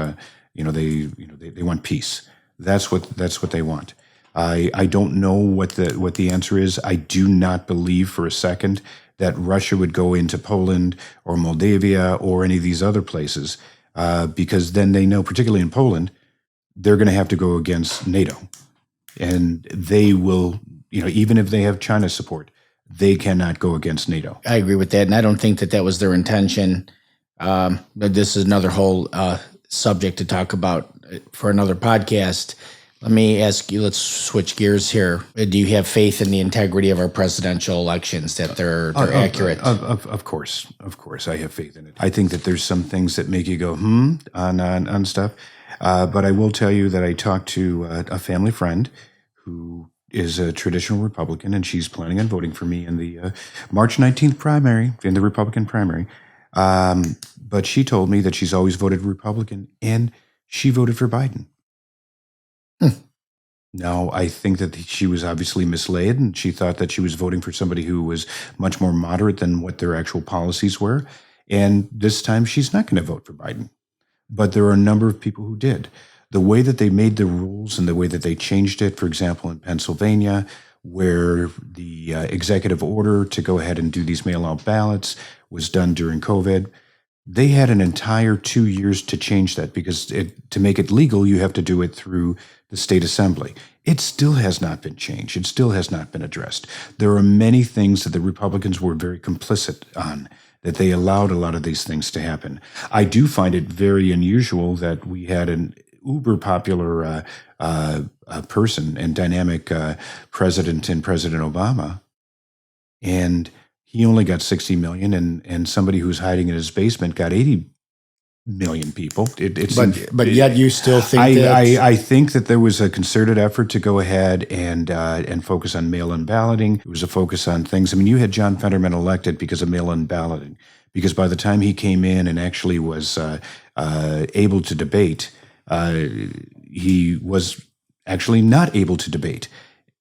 they want peace. That's what they want. I don't know what the answer is. I do not believe for a second that Russia would go into Poland or Moldavia or any of these other places, because then they know, particularly in Poland, they're going to have to go against NATO. And they will, even if they have China's support, they cannot go against NATO. I agree with that, and I don't think that was their intention. But this is another whole subject to talk about for another podcast. Let me ask you, let's switch gears here. Do you have faith in the integrity of our presidential elections, that they're accurate? Of course, I have faith in it. I think that there's some things that make you go, on stuff. But I will tell you that I talked to a family friend who is a traditional Republican, and she's planning on voting for me in the March 19th primary, in the Republican primary. But she told me that she's always voted Republican, and she voted for Biden. Now, I think that she was obviously misled, and she thought that she was voting for somebody who was much more moderate than what their actual policies were. And this time, she's not going to vote for Biden. But there are a number of people who did. The way that they made the rules and the way that they changed it, for example, in Pennsylvania, where the executive order to go ahead and do these mail-out ballots was done during COVID, they had an entire 2 years to change that, because to make it legal, you have to do it through the state assembly. It still has not been changed. It still has not been addressed. There are many things that the Republicans were very complicit on, that they allowed a lot of these things to happen. I do find it very unusual that we had an uber popular person and dynamic president in President Obama, and he only got 60 million, and somebody who's hiding in his basement got 80 million people. But yet you still think that... I think that there was a concerted effort to go ahead and focus on mail-in balloting. It was a focus on things. I mean, you had John Fetterman elected because of mail-in balloting, because by the time he came in and actually was able to debate, he was actually not able to debate,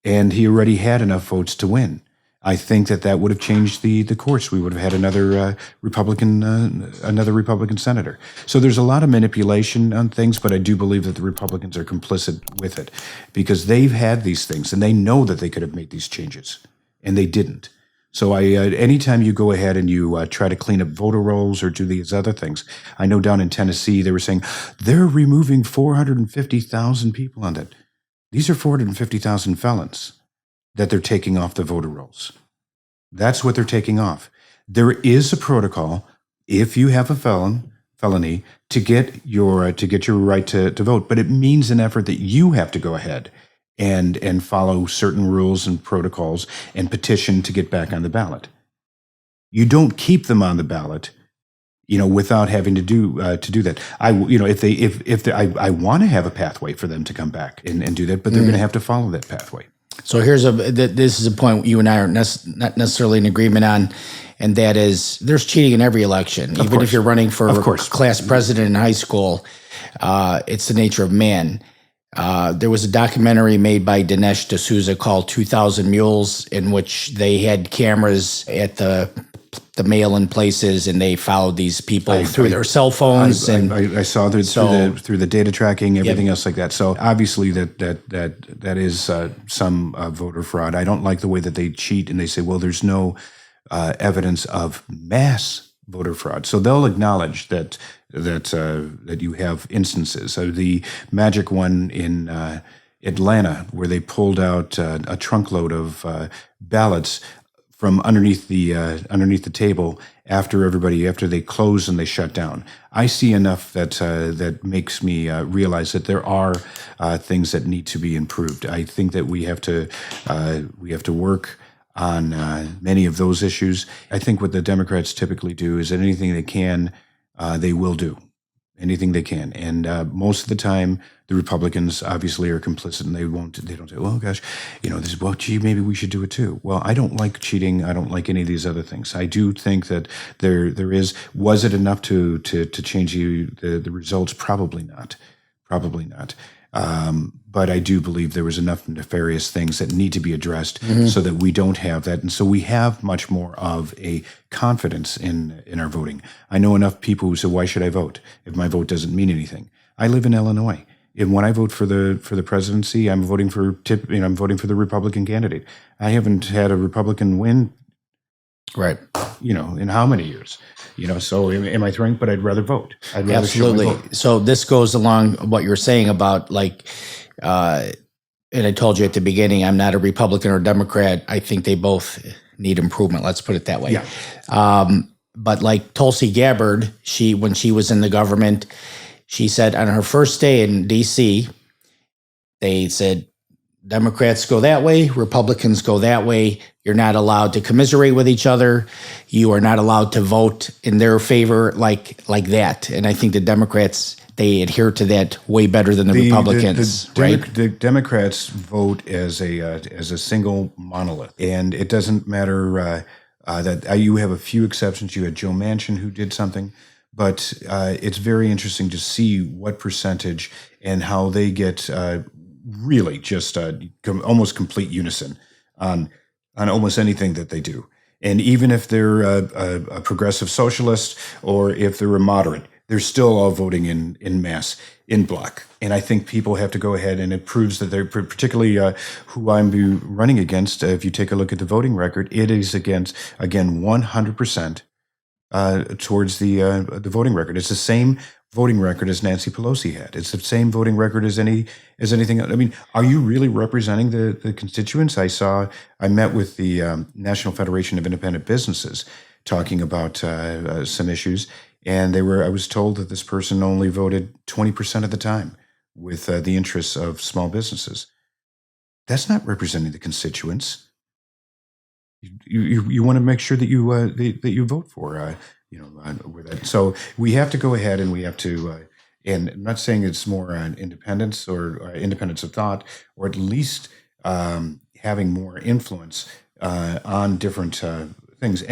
and he already had enough votes to win. I think that would have changed the course. We would have had another Republican senator. So there's a lot of manipulation on things, but I do believe that the Republicans are complicit with it, because they've had these things and they know that they could have made these changes, and they didn't. So anytime you go ahead and you try to clean up voter rolls or do these other things, I know down in Tennessee they were saying they're removing 450,000 people on that. These are 450,000 felons that they're taking off the voter rolls. That's what they're taking off. There is a protocol if you have a felony to get your right to vote, but it means an effort that you have to go ahead and follow certain rules and protocols and petition to get back on the ballot. You don't keep them on the ballot, without having to do that. I want to have a pathway for them to come back and do that, but they're going to have to follow that pathway. So this is a point you and I are not necessarily in agreement on, and that is there's cheating in every election. Even if you're running for class president in high school, it's the nature of man. There was a documentary made by Dinesh D'Souza called 2,000 Mules, in which they had cameras at the the mail-in places, and they followed these people through their cell phones. I saw through the data tracking, everything else like that. So obviously that is some voter fraud. I don't like the way that they cheat and they say, well, there's no evidence of mass voter fraud. So they'll acknowledge that you have instances. So the magic one in Atlanta, where they pulled out a trunkload of ballots from underneath the table after they closed and they shut down. I see enough that makes me realize that there are things that need to be improved. I think that we have to work on many of those issues. I think what the Democrats typically do is that anything they can, they will do. Anything they can. And most of the time, the Republicans obviously are complicit, and they don't say, well, gosh, maybe we should do it too. Well, I don't like cheating. I don't like any of these other things. I do think that there was it enough to change the results? Probably not. Probably not. But I do believe there was enough nefarious things that need to be addressed so that we don't have that. And so we have much more of a confidence in our voting. I know enough people who say, why should I vote if my vote doesn't mean anything? I live in Illinois. And when I vote for the presidency, I'm voting for the Republican candidate. I haven't had a Republican win, right, in how many years? So am I throwing? But I'd rather vote. I'd rather absolutely. show my vote. So this goes along what you're saying about and I told you at the beginning, I'm not a Republican or Democrat. I think they both need improvement. Let's put it that way. Yeah. But like Tulsi Gabbard, when she was in the government, she said on her first day in D.C., they said, Democrats go that way, Republicans go that way. You're not allowed to commiserate with each other. You are not allowed to vote in their favor like that. And I think the Democrats, they adhere to that way better than the Republicans, right? The Democrats vote as a single monolith, and it doesn't matter that you have a few exceptions. You had Joe Manchin who did something, but it's very interesting to see what percentage and how they get really just almost complete unison on almost anything that they do. And even if they're a progressive socialist or if they're a moderate, they're still all voting in mass, in block. And I think people have to go ahead, and it proves that they're particularly who I'm running against. If you take a look at the voting record, it is against, again, 100% towards the voting record. It's the same voting record as Nancy Pelosi had. It's the same voting record as anything. I mean, are you really representing the constituents? I met with the National Federation of Independent Businesses talking about some issues. And I was told that this person only voted 20% of the time with the interests of small businesses. That's not representing the constituents. You want to make sure that you vote for with that. So we have to go ahead and we have to. And I'm not saying it's more on independence or independence of thought, or at least having more influence on different things.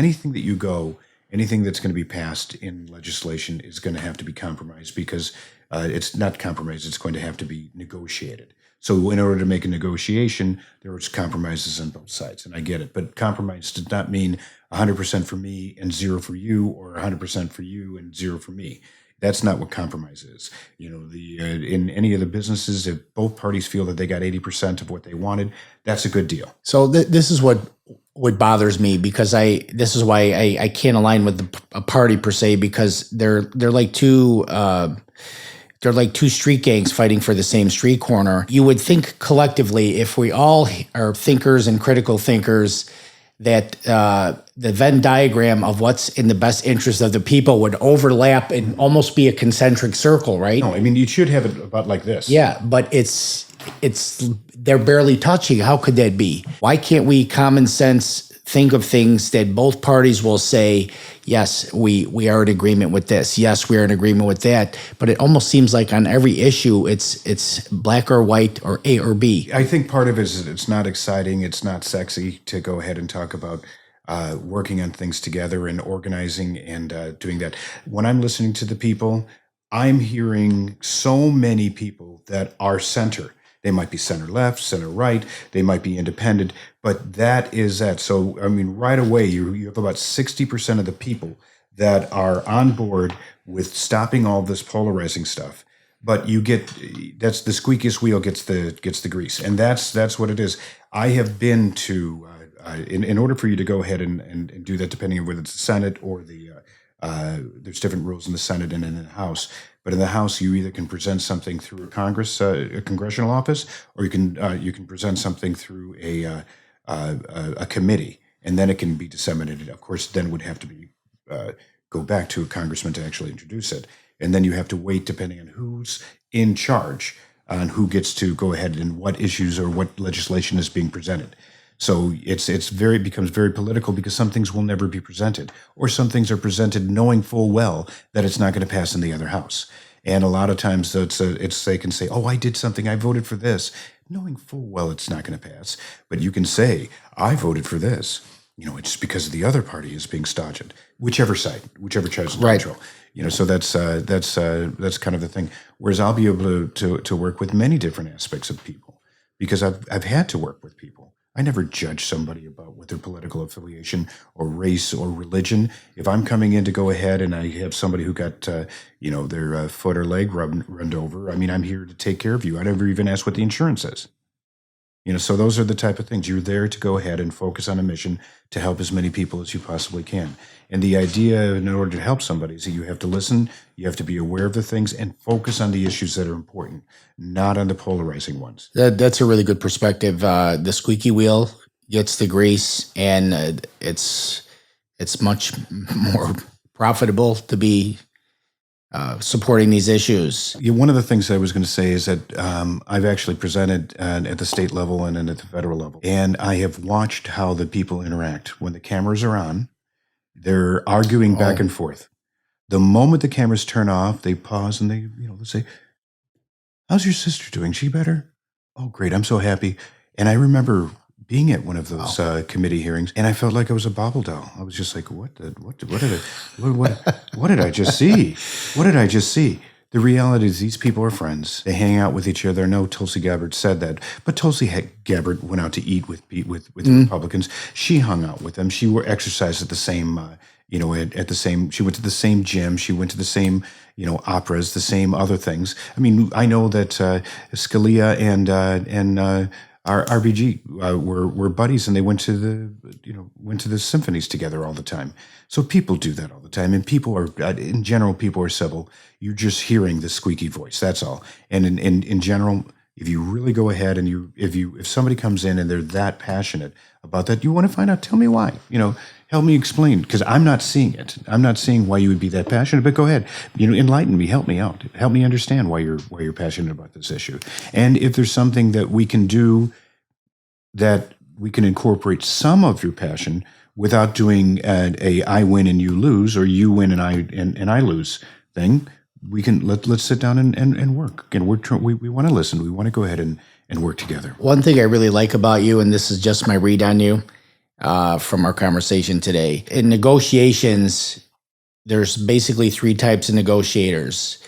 Anything that's going to be passed in legislation is going to have to be compromised, because it's not compromised, it's going to have to be negotiated. So in order to make a negotiation, there was compromises on both sides, and I get it. But compromise does not mean 100% for me and 0 for you, or 100% for you and 0 for me. That's not what compromise is. In any of the businesses, if both parties feel that they got 80% of what they wanted, that's a good deal. So this is what bothers me, because this is why I can't align with a party per se, because they're like two street gangs fighting for the same street corner. You would think collectively, if we all are thinkers and critical thinkers, that the Venn diagram of what's in the best interest of the people would overlap and almost be a concentric circle, right? No, I mean, you should have it about like this. Yeah, but they're barely touching. How could that be? Why can't we common sense think of things that both parties will say, yes, we are in agreement with this. Yes, we are in agreement with that. But it almost seems like on every issue, it's black or white or A or B. I think part of it is it's not exciting. It's not sexy to go ahead and talk about working on things together and organizing and doing that. When I'm listening to the people, I'm hearing so many people that are center. They might be center left, center right. They might be independent, but that is that. So, I mean, right away, you have about 60% of the people that are on board with stopping all this polarizing stuff. But you get that's the squeakiest wheel gets the grease, and that's what it is. I have been to in order for you to go ahead and do that, depending on whether it's the Senate or there's different rules in the Senate and in the House. But in the House, you either can present something through a congressional office, or you can present something through a committee, and then it can be disseminated. Of course, then it would have to be go back to a congressman to actually introduce it, and then you have to wait depending on who's in charge on who gets to go ahead and what issues or what legislation is being presented. So becomes very political because some things will never be presented, or some things are presented knowing full well that it's not going to pass in the other house. And a lot of times they can say, "Oh, I did something. I voted for this," knowing full well it's not going to pass. But you can say, "I voted for this." It's because the other party is being stodged, whichever choice is Right. neutral. So that's kind of the thing. Whereas I'll be able to work with many different aspects of people because I've had to work with people. I never judge somebody about what their political affiliation or race or religion. If I'm coming in to go ahead and I have somebody who got their foot or leg run over, I mean, I'm here to take care of you. I never even ask what the insurance is. So those are the type of things. You're there to go ahead and focus on a mission to help as many people as you possibly can. And the idea in order to help somebody is that you have to listen, you have to be aware of the things, and focus on the issues that are important, not on the polarizing ones. That's a really good perspective. The squeaky wheel gets the grease, and it's much more profitable to be supporting these issues. One of the things I was going to say is that I've actually presented at the state level and then at the federal level, and I have watched how the people interact when the cameras are on. They're arguing back and forth. The moment the cameras turn off, they pause and they say, "How's your sister doing? She better? Oh, great! I'm so happy." And I remember being at one of those committee hearings, and I felt like I was a bobble doll. I was just like, what did I just see? What did I just see? The reality is these people are friends. They hang out with each other. I know Tulsi Gabbard said that, but Tulsi Gabbard went out to eat with the Republicans. She hung out with them. She exercised at the same, at the same. She went to the same gym. She went to the same, operas, the same other things. I mean, I know that Scalia and our RBG were buddies, and they went to the symphonies together all the time. So people do that all the time, and people are in general people are civil. You're just hearing the squeaky voice. That's all. And in general, if you really go ahead and if somebody comes in and they're that passionate about that, you want to find out. Tell me why. Help me explain, because I'm not seeing it. I'm not seeing why you would be that passionate. But go ahead, enlighten me. Help me out. Help me understand why you're passionate about this issue. And if there's something that we can do that we can incorporate some of your passion without doing a I win and you lose, or you win and I lose thing, we can let's sit down and work. And we want to listen. We want to go ahead and work together. One thing I really like about you, and this is just my read on you from our conversation today, in negotiations, there's basically three types of negotiators.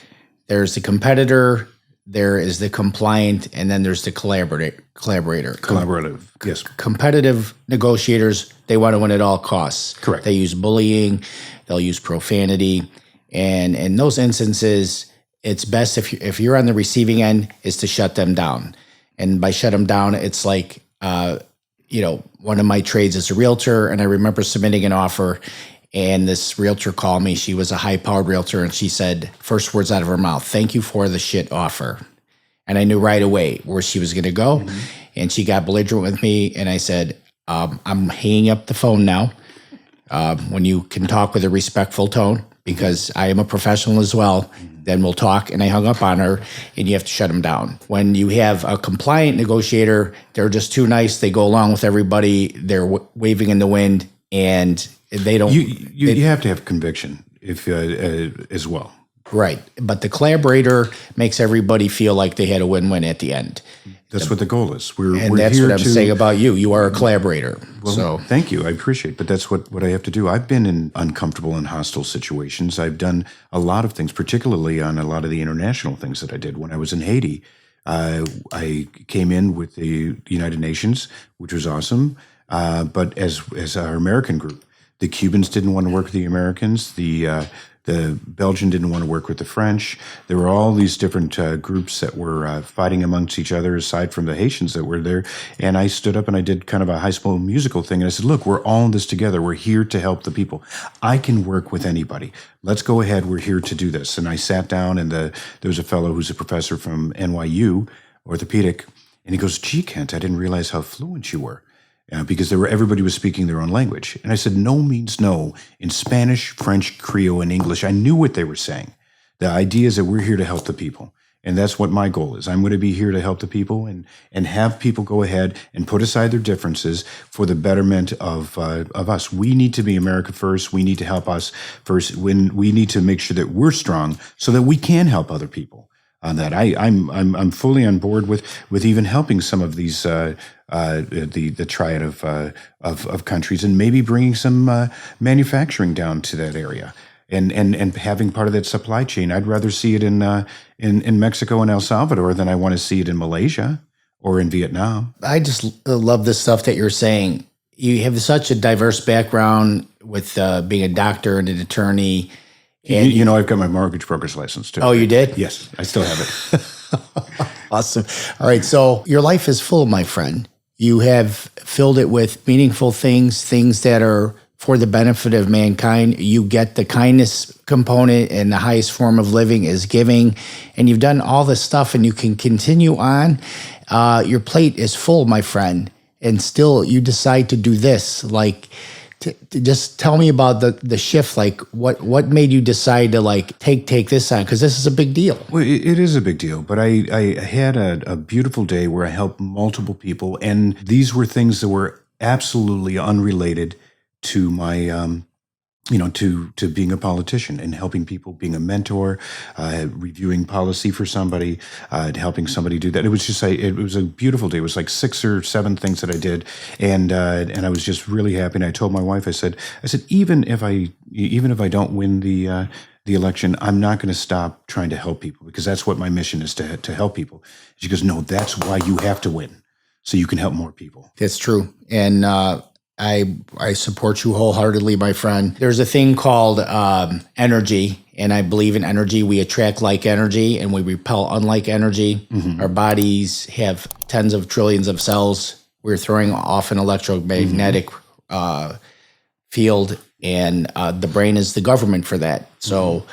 There's the competitor, there is the compliant, and then there's the collaborator. Collaborative, yes. Competitive negotiators, they want to win at all costs. Correct. They use bullying, they'll use profanity, and in those instances, it's best if you're on the receiving end is to shut them down. And by shut them down, it's like, one of my trades is a realtor, and I remember submitting an offer, and this realtor called me. She was a high-powered realtor, and she said, first words out of her mouth, "Thank you for the shit offer." And I knew right away where she was going to go. Mm-hmm. And she got belligerent with me, and I said, I'm hanging up the phone now. When you can talk with a respectful tone, because I am a professional as well, then we'll talk. And I hung up on her, and you have to shut them down. When you have a compliant negotiator, they're just too nice. They go along with everybody. They're waving in the wind, and they don't. You have to have conviction as well. Right. But the collaborator makes everybody feel like they had a win-win at the end. That's what the goal is. We're that's here what I'm saying about you. You are a collaborator. Well, so thank you. I appreciate it. But that's what I have to do. I've been in uncomfortable and hostile situations. I've done a lot of things, particularly on a lot of the international things that I did. When I was in Haiti, I came in with the United Nations, which was awesome. But as our American group, the Cubans didn't want to work with the Americans. The Belgian didn't want to work with the French. There were all these different groups that were fighting amongst each other, aside from the Haitians that were there. And I stood up and I did kind of a High School Musical thing. And I said, look, we're all in this together. We're here to help the people. I can work with anybody. Let's go ahead. We're here to do this. And I sat down, and there was a fellow who's a professor from NYU, orthopedic. And he goes, gee, Kent, I didn't realize how fluent you were. Because everybody was speaking their own language. And I said, no means no in Spanish, French, Creole, and English. I knew what they were saying. The idea is that we're here to help the people. And that's what my goal is. I'm going to be here to help the people and have people go ahead and put aside their differences for the betterment of us. We need to be America first. We need to help us first. When we need to make sure that we're strong so that we can help other people. On that, I'm fully on board with even helping some of these the triad of countries, and maybe bringing some manufacturing down to that area, and having part of that supply chain. I'd rather see it in Mexico and El Salvador than I want to see it in Malaysia or in Vietnam. I just love the stuff that you're saying. You have such a diverse background with being a doctor and an attorney. And I've got my mortgage broker's license too. Oh, you did? Yes, I still have it. Awesome. All right. So your life is full, my friend. You have filled it with meaningful things that are for the benefit of mankind. You get the kindness component, and the highest form of living is giving. And you've done all this stuff, and you can continue on. Your plate is full, my friend. And still you decide to do this. To just tell me about the shift. Like what made you decide to take this on? Because this is a big deal. Well, it is a big deal. But I had a beautiful day where I helped multiple people, and these were things that were absolutely unrelated to my to being a politician and helping people, being a mentor, reviewing policy for somebody, helping somebody do that. It was just it was a beautiful day. It was like 6 or 7 things that I did, and I was just really happy. And I told my wife, I said, even if I don't win the election, I'm not going to stop trying to help people, because that's what my mission is, to help people. She goes, no, that's why you have to win, so you can help more people. That's true, and I support you wholeheartedly, my friend. There's a thing called energy, and I believe in energy. We attract like energy, and we repel unlike energy. Mm-hmm. Our bodies have tens of trillions of cells. We're throwing off an electromagnetic field, and the brain is the government for that. So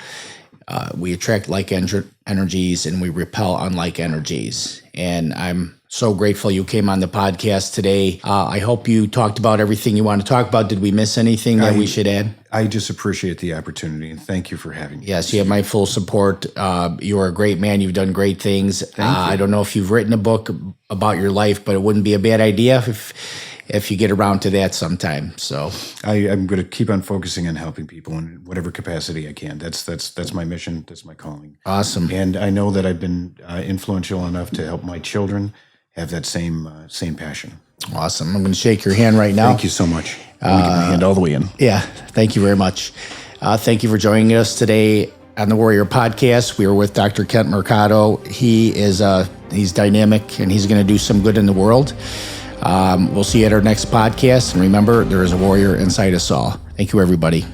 we attract like energies, and we repel unlike energies. And I'm so grateful you came on the podcast today. I hope you talked about everything you want to talk about. Did we miss anything that we should add? I just appreciate the opportunity, and thank you for having me. Yes, you have my full support. You're a great man. You've done great things. I don't know if you've written a book about your life, but it wouldn't be a bad idea if you get around to that sometime. So I'm going to keep on focusing on helping people in whatever capacity I can. That's my mission. That's my calling. Awesome. And I know that I've been influential enough to help my children have that same passion. Awesome. I'm going to shake your hand right now. Thank you so much. I'm going to get my hand all the way in. Yeah. Thank you very much. Thank you for joining us today on the Warrior Podcast. We are with Dr. Kent Mercado. He's dynamic, and he's going to do some good in the world. We'll see you at our next podcast. And remember, there is a warrior inside us all. Thank you, everybody.